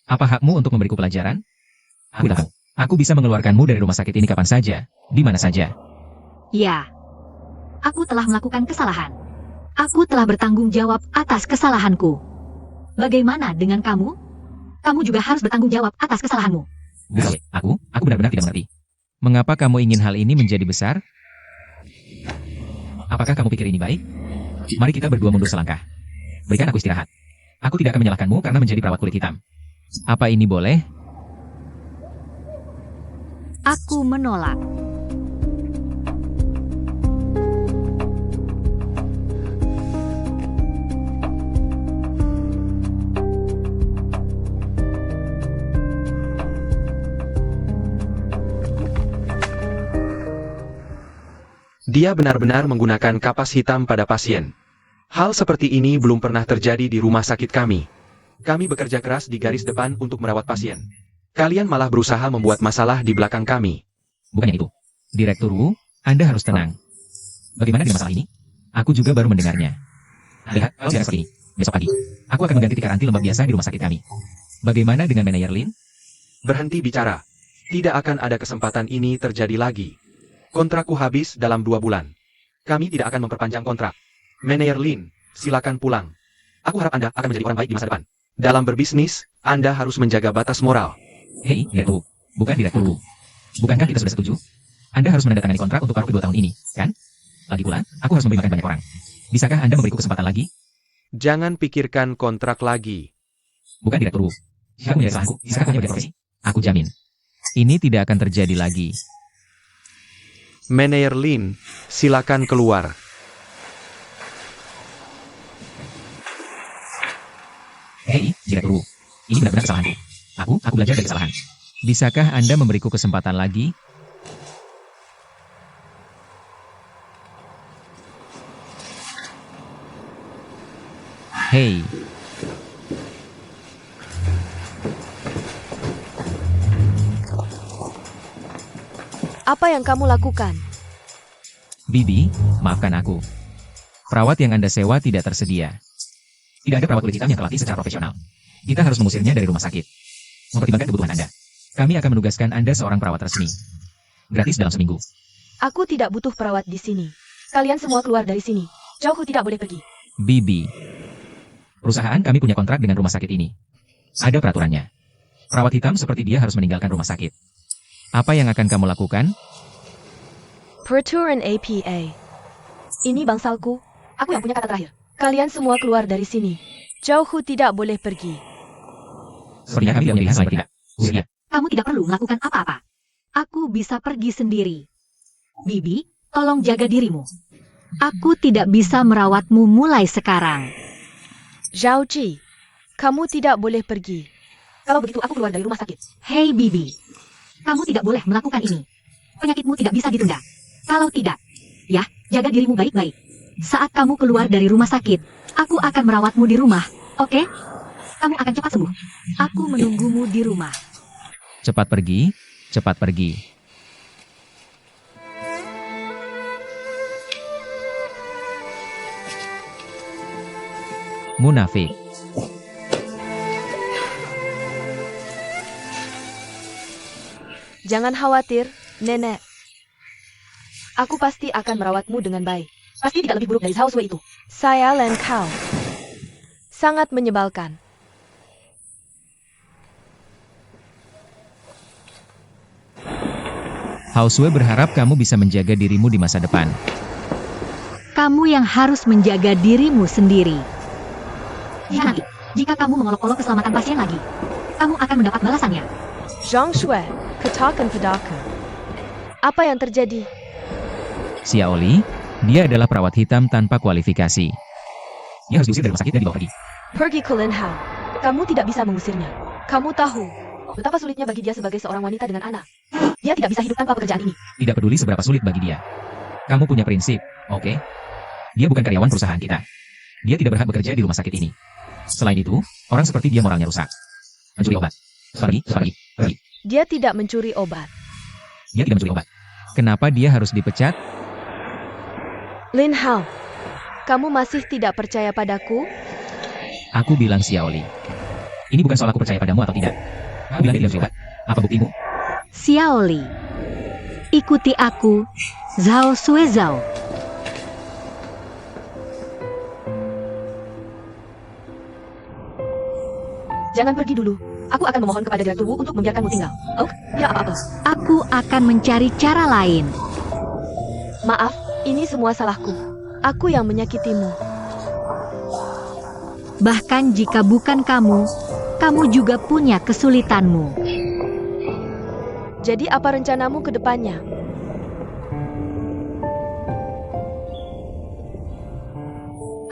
Speaker 5: Apa hakmu untuk memberiku pelajaran? Aku tahu. Aku bisa mengeluarkanmu dari rumah sakit ini kapan saja, di mana saja.
Speaker 1: Ya. Aku telah melakukan kesalahan. Aku telah bertanggung jawab atas kesalahanku. Bagaimana dengan kamu? Kamu juga harus bertanggung jawab atas kesalahanmu.
Speaker 5: Zhao, aku benar-benar tidak mengerti. Mengapa kamu ingin hal ini menjadi besar? Apakah kamu pikir ini baik? Mari kita berdua mundur selangkah. Berikan aku istirahat. Aku tidak akan menyalahkanmu karena menjadi perawat kulit hitam. Apa ini boleh?
Speaker 1: Aku menolak.
Speaker 4: Dia benar-benar menggunakan kapas hitam pada pasien. Hal seperti ini belum pernah terjadi di rumah sakit kami. Kami bekerja keras di garis depan untuk merawat pasien. Kalian malah berusaha membuat masalah di belakang kami.
Speaker 5: Bukannya itu. Direktur Wu, Anda harus tenang. Bagaimana dengan masalah ini? Aku juga baru mendengarnya. Lihat, kalau tidak seperti ini, besok pagi, aku akan mengganti tikar anti lembab biasa di rumah sakit kami. Bagaimana dengan manajer Lin?
Speaker 4: Berhenti bicara. Tidak akan ada kesempatan ini terjadi lagi. Kontrakku habis dalam 2 bulan. Kami tidak akan memperpanjang kontrak. Manajer Lin, silakan pulang. Aku harap Anda akan menjadi orang baik di masa depan. Dalam berbisnis, Anda harus menjaga batas moral.
Speaker 5: Hei, Direktur Wu. Bukan Direktur Wu. Bukankah kita sudah setuju? Anda harus menandatangani kontrak untuk paruh kedua tahun ini, kan? Lagi pula, aku harus memberi makan banyak orang. Bisakah Anda memberiku kesempatan lagi?
Speaker 4: Jangan pikirkan kontrak lagi.
Speaker 5: Bukan Direktur Wu. Jika aku menjadi salahku, bisakah hanya berdia profesi? Aku jamin. Ini tidak akan terjadi lagi.
Speaker 4: Manajer Lin, silakan keluar.
Speaker 5: Hei, Direktur Wu. Ini benar-benar kesalahanku. Aku belajar dari kesalahan. Bisakah Anda memberiku kesempatan lagi? Hei.
Speaker 2: Apa yang kamu lakukan?
Speaker 5: Bibi, maafkan aku. Perawat yang Anda sewa tidak tersedia. Tidak ada perawat kulit hitam yang terlatih secara profesional. Kita harus mengusirnya dari rumah sakit. mempertimbangkan kebutuhan Anda. Kami akan menugaskan Anda seorang perawat resmi. Gratis dalam seminggu.
Speaker 2: Aku tidak butuh perawat di sini. Kalian semua keluar dari sini. Jauh tidak boleh pergi.
Speaker 5: Bibi. Perusahaan kami punya kontrak dengan rumah sakit ini. Ada peraturannya. Perawat hitam seperti dia harus meninggalkan rumah sakit. Apa yang akan kamu lakukan?
Speaker 2: Peraturan APA. Ini bangsalku.
Speaker 6: Aku yang punya kata terakhir.
Speaker 2: Kalian semua keluar dari sini. Jauh tidak boleh pergi.
Speaker 5: Sepertinya kami tidak punya pilihan selain bertindak. Usia.
Speaker 1: Kamu tidak perlu melakukan apa-apa. Aku bisa pergi sendiri. Bibi, tolong jaga dirimu. Aku tidak bisa merawatmu mulai sekarang.
Speaker 2: Zhao Ji, kamu tidak boleh pergi.
Speaker 6: Kalau begitu aku keluar dari rumah sakit.
Speaker 1: Hei Bibi, kamu tidak boleh melakukan ini. Penyakitmu tidak bisa ditunda. Kalau tidak, ya, jaga dirimu baik-baik. Saat kamu keluar dari rumah sakit, aku akan merawatmu di rumah, oke? Kamu akan cepat sembuh. Aku menunggumu di rumah.
Speaker 5: Cepat pergi, cepat pergi. Munafik.
Speaker 2: Jangan khawatir, Nenek. Aku pasti akan merawatmu dengan baik.
Speaker 6: Pasti tidak lebih buruk dari Zhao Sui itu.
Speaker 2: Saya Len Kao. Sangat menyebalkan.
Speaker 5: Hauswe berharap kamu bisa menjaga dirimu di masa depan.
Speaker 1: Kamu yang harus menjaga dirimu sendiri. Jika kamu mengolok-olok keselamatan pasien lagi, kamu akan mendapat balasannya.
Speaker 2: Zhang Shui, ketakan pedakan. Apa yang terjadi?
Speaker 5: Xiaoli, dia adalah perawat hitam tanpa kualifikasi. Dia harus diusir dari rumah sakit dan dibawa pergi.
Speaker 2: Pergi ke Lin Hao. Kamu tidak bisa mengusirnya. Kamu tahu betapa sulitnya bagi dia sebagai seorang wanita dengan anak.
Speaker 6: Dia tidak bisa hidup tanpa pekerjaan ini.
Speaker 5: Tidak peduli seberapa sulit bagi dia. Kamu punya prinsip, oke? Dia bukan karyawan perusahaan kita. Dia tidak berhak bekerja di rumah sakit ini. Selain itu, orang seperti dia moralnya rusak. Mencuri obat. Pergi.
Speaker 2: Dia tidak mencuri obat.
Speaker 5: Dia tidak mencuri obat. Kenapa dia harus dipecat?
Speaker 2: Lin Hao, kamu masih tidak percaya padaku?
Speaker 5: Aku bilang Xiaoli. Ini bukan soal aku percaya padamu atau tidak. Aku bilang dia tidak mencuri obat. Apa buktimu?
Speaker 1: Xiaoli, ikuti aku, Zhao Suezhao.
Speaker 6: Jangan pergi dulu. Aku akan memohon kepada Direktur Wu untuk membiarkanmu tinggal. Oh, tidak apa-apa.
Speaker 1: Aku akan mencari cara lain.
Speaker 2: Maaf, ini semua salahku. Aku yang menyakitimu.
Speaker 1: Bahkan jika bukan kamu, kamu juga punya kesulitanmu.
Speaker 2: Jadi apa rencanamu ke depannya?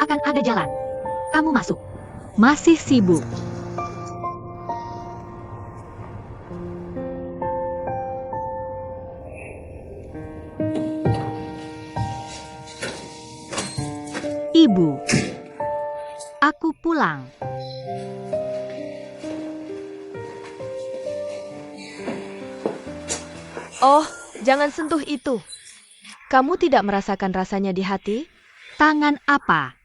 Speaker 1: Akan ada jalan. Kamu masuk. Masih sibuk. Ibu, aku pulang.
Speaker 2: Oh, jangan sentuh itu. Kamu tidak merasakan rasanya di hati?
Speaker 1: Tangan apa?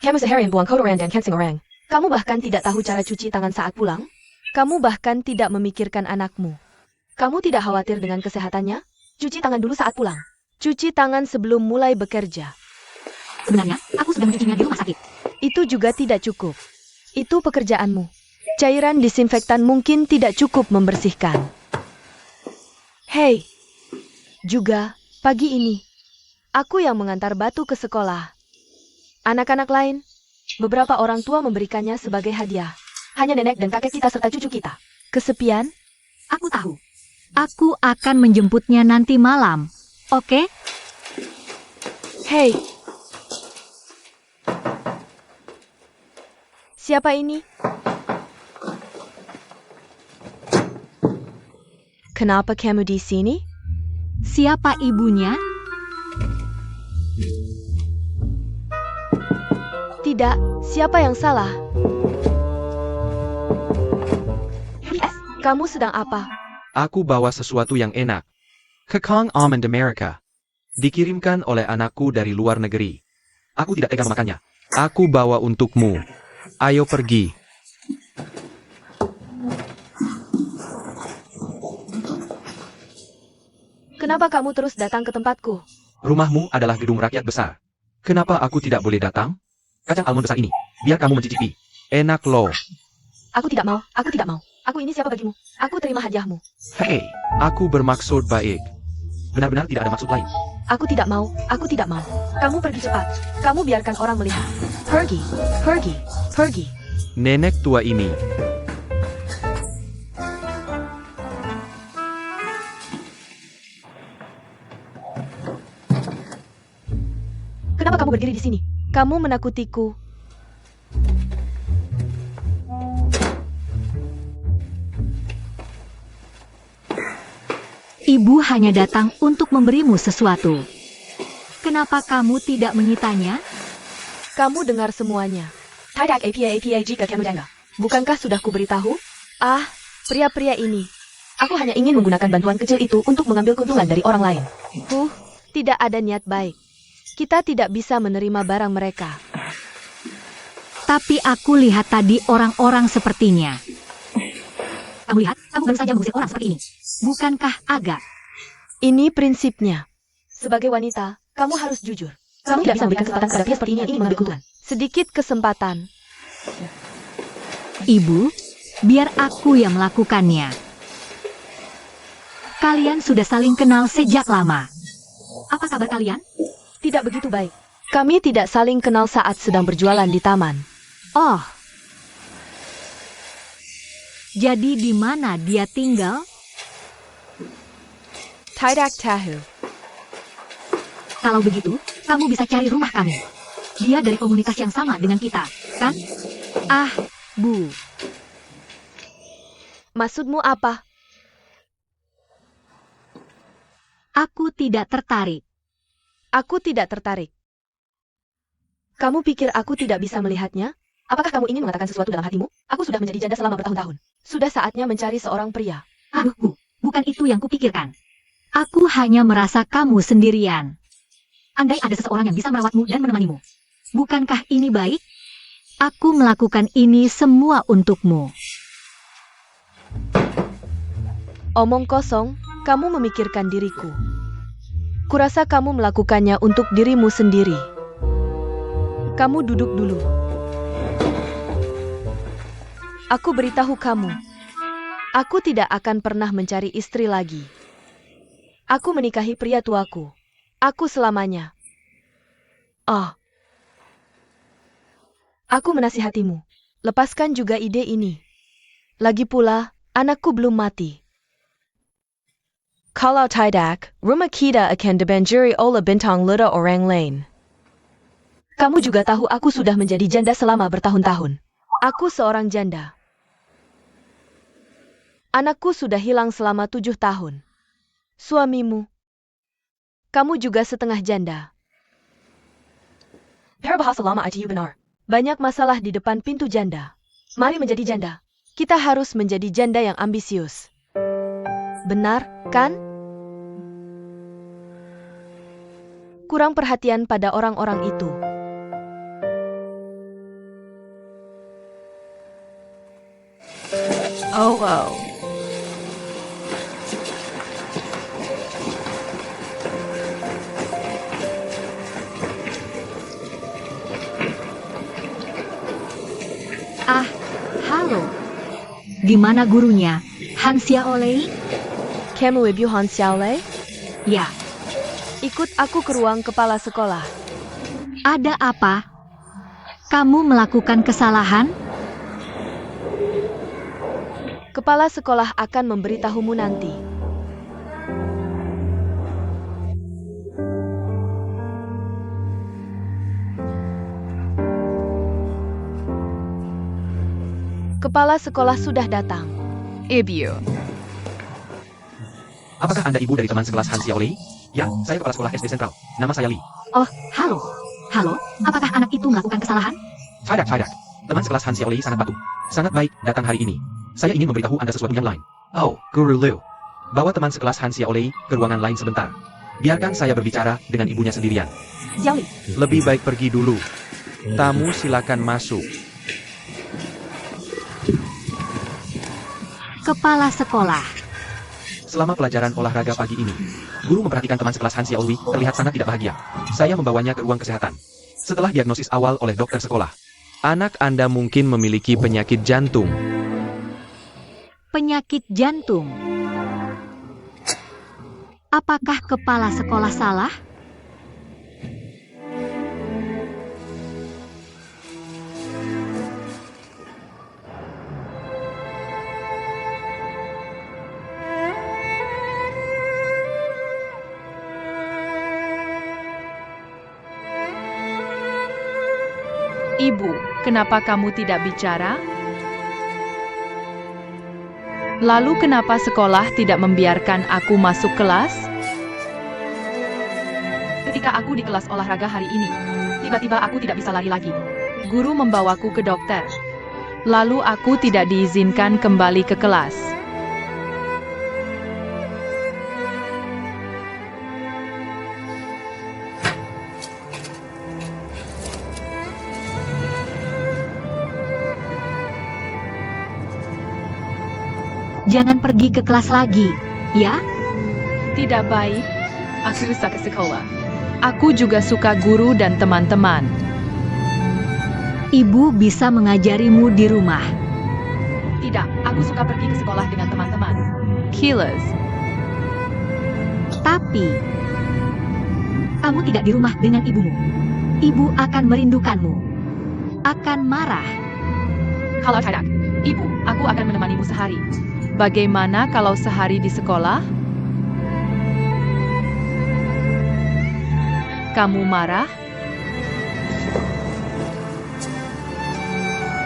Speaker 6: Kamu seharian buang kotoran dan kencing orang.
Speaker 2: Kamu bahkan tidak tahu cara cuci tangan saat pulang? Kamu bahkan tidak memikirkan anakmu. Kamu tidak khawatir dengan kesehatannya?
Speaker 6: Cuci tangan dulu saat pulang.
Speaker 2: Cuci tangan sebelum mulai bekerja.
Speaker 1: Sebenarnya, aku sudah mencucinya di rumah sakit.
Speaker 2: Itu juga tidak cukup. Itu pekerjaanmu. Cairan disinfektan mungkin tidak cukup membersihkan. Hei, juga pagi ini, aku yang mengantar Batu ke sekolah. Anak-anak lain, beberapa orang tua memberikannya sebagai hadiah.
Speaker 6: Hanya nenek dan kakek kita serta cucu kita.
Speaker 2: Kesepian?
Speaker 1: Aku tahu. Aku akan menjemputnya nanti malam. Oke?
Speaker 2: Hei, siapa ini? Kenapa kamu di sini?
Speaker 1: Siapa ibunya?
Speaker 2: Tidak, siapa yang salah?
Speaker 6: Yes.
Speaker 2: Kamu sedang apa?
Speaker 4: Aku bawa sesuatu yang enak. Kekang Almond America. Dikirimkan oleh anakku dari luar negeri. Aku tidak tega memakannya. Aku bawa untukmu. Ayo pergi.
Speaker 2: Kenapa kamu terus datang ke tempatku?
Speaker 4: Rumahmu adalah gedung rakyat besar. Kenapa aku tidak boleh datang? Kacang almond besar ini, biar kamu mencicipi. Enak loh.
Speaker 6: Aku tidak mau, aku tidak mau. Aku ini siapa bagimu? Aku terima hadiahmu.
Speaker 4: Hei, aku bermaksud baik. Benar-benar tidak ada maksud lain.
Speaker 6: Aku tidak mau, aku tidak mau. Kamu pergi cepat. Kamu biarkan orang melihat. Pergi, pergi, pergi.
Speaker 4: Nenek tua ini.
Speaker 6: Kenapa kamu berdiri di sini?
Speaker 2: Kamu menakutiku.
Speaker 1: Ibu hanya datang untuk memberimu sesuatu. Kenapa kamu tidak menyitanya?
Speaker 2: Kamu dengar semuanya.
Speaker 6: Tidak apa jika kamu janda.
Speaker 2: Bukankah sudah kuberitahu? Ah, pria-pria ini.
Speaker 6: Aku hanya ingin menggunakan bantuan kecil itu untuk mengambil keuntungan dari orang lain.
Speaker 2: Tidak ada niat baik. Kita tidak bisa menerima barang mereka.
Speaker 1: Tapi aku lihat tadi orang-orang sepertinya. Kamu lihat, kamu baru saja mengusir orang seperti ini. Bukankah agak?
Speaker 2: Ini prinsipnya.
Speaker 6: Sebagai wanita, kamu harus jujur. Kamu tidak bisa memberikan kesempatan pada pria seperti ini yang ingin mengambil keuntungan.
Speaker 2: Sedikit kesempatan.
Speaker 1: Ibu, biar aku yang melakukannya. Kalian sudah saling kenal sejak lama. Apa kabar kalian?
Speaker 6: Tidak begitu baik.
Speaker 2: Kami tidak saling kenal saat sedang berjualan di taman.
Speaker 1: Oh. Jadi di mana dia tinggal?
Speaker 2: Tidak tahu.
Speaker 1: Kalau begitu, kamu bisa cari rumah kami. Dia dari komunitas yang sama dengan kita, kan? Ah, Bu.
Speaker 2: Maksudmu apa?
Speaker 1: Aku tidak tertarik.
Speaker 2: Aku tidak tertarik. Kamu pikir aku tidak bisa melihatnya?
Speaker 6: Apakah kamu ingin mengatakan sesuatu dalam hatimu? Aku sudah menjadi janda selama bertahun-tahun.
Speaker 2: Sudah saatnya mencari seorang pria.
Speaker 1: Aduh, Bu, bukan itu yang kupikirkan. Aku hanya merasa kamu sendirian. Andai ada seseorang yang bisa merawatmu dan menemanimu. Bukankah ini baik? Aku melakukan ini semua untukmu.
Speaker 2: Omong kosong, kamu memikirkan diriku. Kurasa kamu melakukannya untuk dirimu sendiri. Kamu duduk dulu. Aku beritahu kamu. Aku tidak akan pernah mencari istri lagi. Aku menikahi pria tuaku. Aku selamanya. Oh. Aku menasihatimu. Lepaskan juga ide ini. Lagi pula, anakku belum mati. Kalau tidak, rumah kita akan dibanjiri oleh bintang luda orang lain. Kamu juga tahu aku sudah menjadi janda selama bertahun-tahun. Aku seorang janda. Anakku sudah hilang selama 7 tahun. Suamimu. Kamu juga setengah janda.
Speaker 6: Peribahasa lama itu benar.
Speaker 2: Banyak masalah di depan pintu janda. Mari menjadi janda. Kita harus menjadi janda yang ambisius. Benar, kan? Kurang perhatian pada orang-orang itu. Oh, wow.
Speaker 1: Ah, halo. Di mana gurunya? Han Xiaolei?
Speaker 2: Kamu ibu Han Xiaolei?
Speaker 1: Ya,
Speaker 2: Ikut aku ke ruang kepala sekolah.
Speaker 1: ada apa? Kamu melakukan kesalahan?
Speaker 2: Kepala sekolah akan memberitahumu nanti. Kepala sekolah sudah datang.
Speaker 3: Ibu.
Speaker 4: Apakah Anda ibu dari teman sekelas Han Xiaolei? Ya, saya kepala sekolah SD Sentral. Nama saya Li.
Speaker 1: Oh, halo. Halo, apakah anak itu melakukan kesalahan?
Speaker 4: Tidak. Teman sekelas Han Xiaolei sangat patuh. Sangat baik datang hari ini. Saya ingin memberitahu Anda sesuatu yang lain. Oh, Guru Liu. Bawa teman sekelas Han Xiaolei ke ruangan lain sebentar. Biarkan saya berbicara dengan ibunya sendirian.
Speaker 6: Xiaoli,
Speaker 4: Lebih baik pergi dulu. Tamu silakan masuk.
Speaker 1: Kepala sekolah.
Speaker 4: Selama pelajaran olahraga pagi ini, guru memperhatikan teman sekelas Han Xiaolui terlihat sangat tidak bahagia. Saya membawanya ke ruang kesehatan. Setelah diagnosis awal oleh dokter sekolah, anak Anda mungkin memiliki penyakit jantung.
Speaker 1: Penyakit jantung. Apakah kepala sekolah salah?
Speaker 3: Ibu, kenapa kamu tidak bicara? Lalu kenapa sekolah tidak membiarkan aku masuk kelas? Ketika aku di kelas olahraga hari ini, tiba-tiba aku tidak bisa lari lagi. Guru membawaku ke dokter. Lalu aku tidak diizinkan kembali ke kelas.
Speaker 1: Jangan pergi ke kelas lagi, ya?
Speaker 3: Tidak baik. Aku suka ke sekolah. Aku juga suka guru dan teman-teman.
Speaker 1: Ibu bisa mengajarimu di rumah.
Speaker 3: Tidak, aku suka pergi ke sekolah dengan teman-teman. Killers.
Speaker 1: Tapi, kamu tidak di rumah dengan ibumu. Ibu akan merindukanmu. Akan marah.
Speaker 3: Kalau tidak, Ibu, aku akan menemanimu sehari. Bagaimana kalau sehari di sekolah? Kamu marah?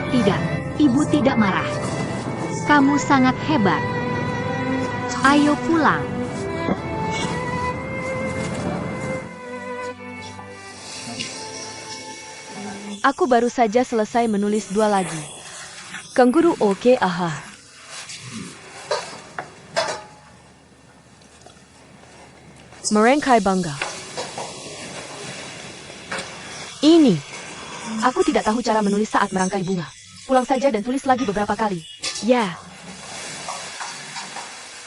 Speaker 1: Tidak, ibu tidak marah. Kamu sangat hebat. Ayo pulang.
Speaker 2: Aku baru saja selesai menulis 2 lagi. Kang Guru oke, aha. Merengkai bangga. Ini.
Speaker 6: Aku tidak tahu cara menulis saat merangkai bunga. Pulang saja dan tulis lagi beberapa kali.
Speaker 2: Ya.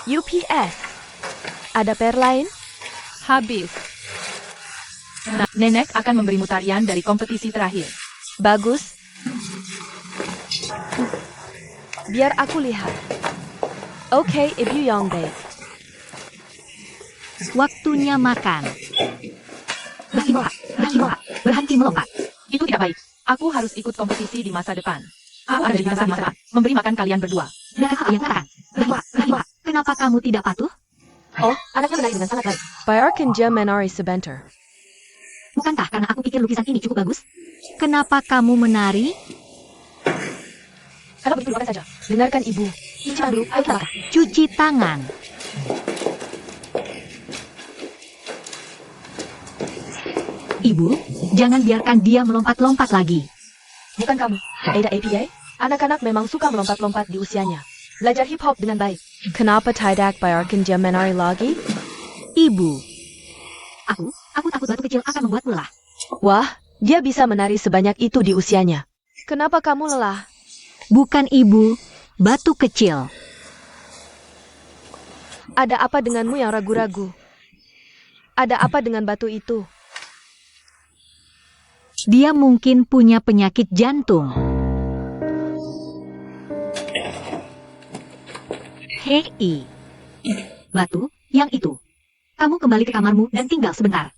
Speaker 2: UPS. Ada PR lain?
Speaker 3: Habis. Nah, Nenek akan memberimu tarian dari kompetisi terakhir.
Speaker 2: Bagus. Biar aku lihat. Oke, Ibu Yongbae.
Speaker 1: Waktunya makan. Berhenti melompat.
Speaker 3: Itu tidak baik. Aku harus ikut kompetisi di masa depan. Aku ada di masa depan. Memberi makan kalian berdua.
Speaker 1: Dengar yang katakan. Kenapa kamu tidak patuh?
Speaker 6: Oh, anaknya menari dengan sangat baik.
Speaker 2: Bayarkan dia menari sebentar.
Speaker 1: Bukankah karena aku pikir lukisan ini cukup bagus? Kenapa kamu menari?
Speaker 6: Kalau begitu lupakan saja. Dengarkan ibu. Cuci tangan dulu, ayo kita makan.
Speaker 1: Cuci tangan. Ibu, jangan biarkan dia melompat-lompat lagi.
Speaker 6: Bukan kamu, Ada APA? Anak-anak memang suka melompat-lompat di usianya. Belajar hip hop dengan baik.
Speaker 2: Kenapa tidak bayarkan dia menari lagi?
Speaker 1: Ibu. Aku takut batu kecil akan membuatmu lelah.
Speaker 2: Wah, dia bisa menari sebanyak itu di usianya. Kenapa kamu lelah?
Speaker 1: Bukan ibu, batu kecil.
Speaker 2: Ada apa denganmu yang ragu-ragu? Ada apa dengan batu itu?
Speaker 1: Dia mungkin punya penyakit jantung. Hei, batu, yang itu. Kamu kembali ke kamarmu dan tinggal sebentar.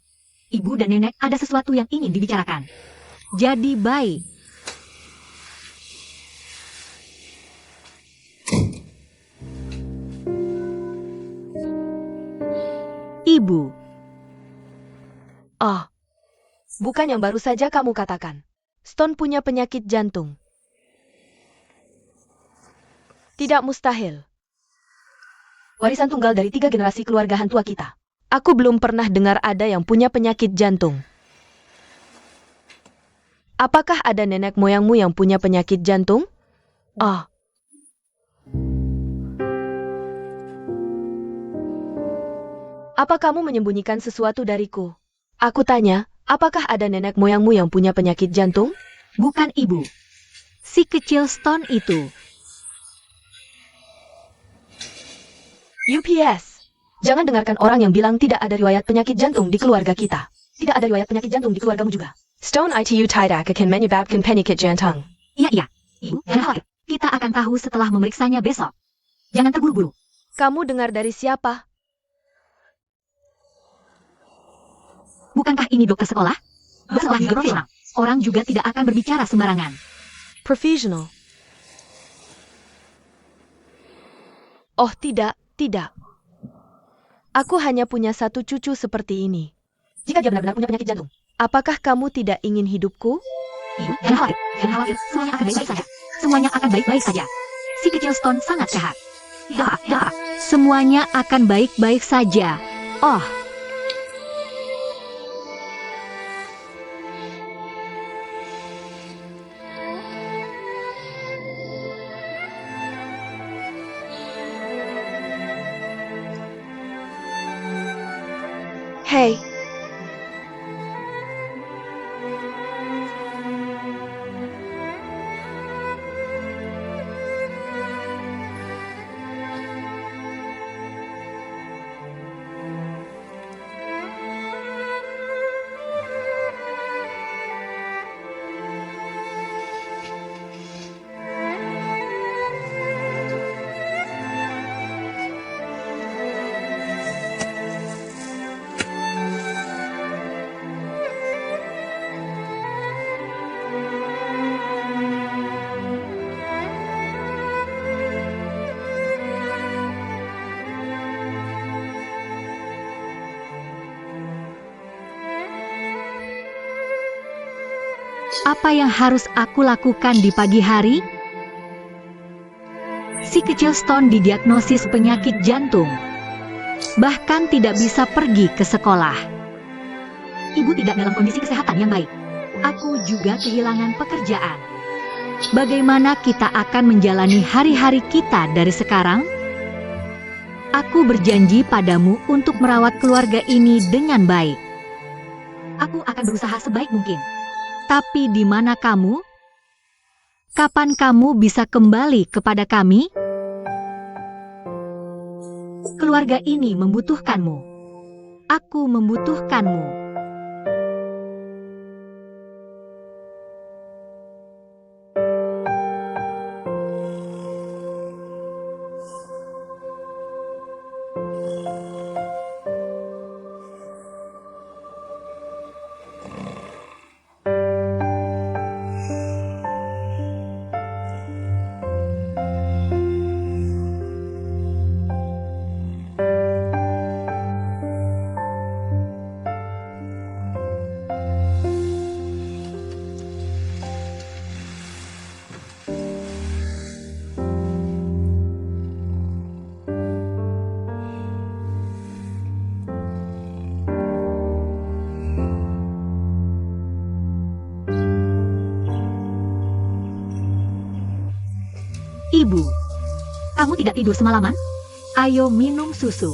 Speaker 1: Ibu dan nenek ada sesuatu yang ingin dibicarakan. Jadi baik. Ibu.
Speaker 2: Oh, bukan yang baru saja kamu katakan. Stone punya penyakit jantung. Tidak mustahil.
Speaker 6: Warisan tunggal dari 3 generasi keluarga hantua kita.
Speaker 2: Aku belum pernah dengar ada yang punya penyakit jantung. Apakah ada nenek moyangmu yang punya penyakit jantung? Oh. Apa kamu menyembunyikan sesuatu dariku? Aku tanya, apakah ada nenek moyangmu yang punya penyakit jantung?
Speaker 1: Bukan ibu. Si kecil Stone itu.
Speaker 2: UPS. Jangan dengarkan orang yang bilang tidak ada riwayat penyakit jantung di keluarga kita.
Speaker 6: Tidak ada riwayat penyakit jantung di keluargamu juga.
Speaker 2: Stone itu tidak akan menyebabkan penyakit jantung.
Speaker 1: Iya. Ibu, jangan khawatir. Kita akan tahu setelah memeriksanya besok. Jangan terburu-buru.
Speaker 2: Kamu dengar dari siapa?
Speaker 1: Bukankah ini dokter sekolah? Sekolah juga profesional. Orang juga tidak akan berbicara sembarangan.
Speaker 2: Profesional. Oh tidak. Aku hanya punya satu cucu seperti ini.
Speaker 6: Jika dia benar-benar punya penyakit jantung.
Speaker 2: Apakah kamu tidak ingin hidupku?
Speaker 1: Ibu, jangan khawatir. Semuanya akan baik-baik saja. Semuanya akan baik-baik saja. Si kecil Stone sangat sehat. Semuanya akan baik-baik saja. Oh,
Speaker 2: Hey.
Speaker 1: apa yang harus aku lakukan di pagi hari? Si kecil Stone didiagnosis penyakit jantung. Bahkan tidak bisa pergi ke sekolah. Ibu tidak dalam kondisi kesehatan yang baik. Aku juga kehilangan pekerjaan. Bagaimana kita akan menjalani hari-hari kita dari sekarang? Aku berjanji padamu untuk merawat keluarga ini dengan baik. Aku akan berusaha sebaik mungkin. Tapi di mana kamu? Kapan kamu bisa kembali kepada kami? Keluarga ini membutuhkanmu. Aku membutuhkanmu. Ibu, kamu tidak tidur semalaman? Ayo minum susu.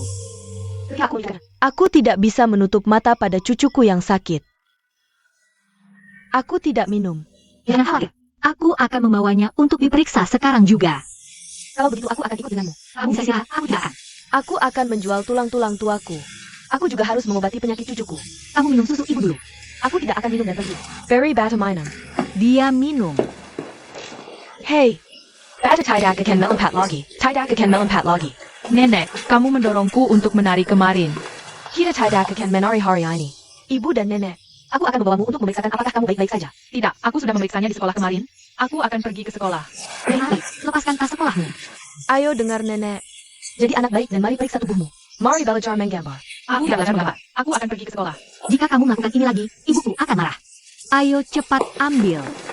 Speaker 2: Aku tidak bisa menutup mata pada cucuku yang sakit. Aku tidak minum.
Speaker 1: Jangan khawatir, aku akan membawanya untuk diperiksa sekarang juga.
Speaker 6: Kalau begitu aku akan ikut denganmu.
Speaker 1: Kamu bisa istirahat, aku tidak akan.
Speaker 2: Aku akan menjual tulang-tulang tuaku.
Speaker 6: Aku juga harus mengobati penyakit cucuku.
Speaker 1: Kamu minum susu ibu dulu.
Speaker 6: Aku tidak akan minum dan pergi.
Speaker 2: Very bad minum.
Speaker 1: Dia minum.
Speaker 2: Hey,
Speaker 6: Tidak akan melompat lagi. Tidak akan melompat lagi.
Speaker 3: Nenek, kamu mendorongku untuk menari kemarin.
Speaker 6: Kita tidak akan menari hari ini.
Speaker 2: ibu dan nenek.
Speaker 6: Aku akan membawamu untuk memeriksakan apakah kamu baik-baik saja.
Speaker 3: Tidak, aku sudah memeriksanya di sekolah kemarin. Aku akan pergi ke sekolah.
Speaker 1: Mari, lepaskan tas sekolahmu.
Speaker 2: Ayo dengar nenek.
Speaker 6: Jadi anak baik dan mari periksa tubuhmu. Mari belajar menggambar.
Speaker 3: Aku tidak belajar menggambar. Aku akan pergi ke sekolah.
Speaker 1: Jika kamu melakukan ini lagi, ibuku akan marah. Ayo cepat ambil.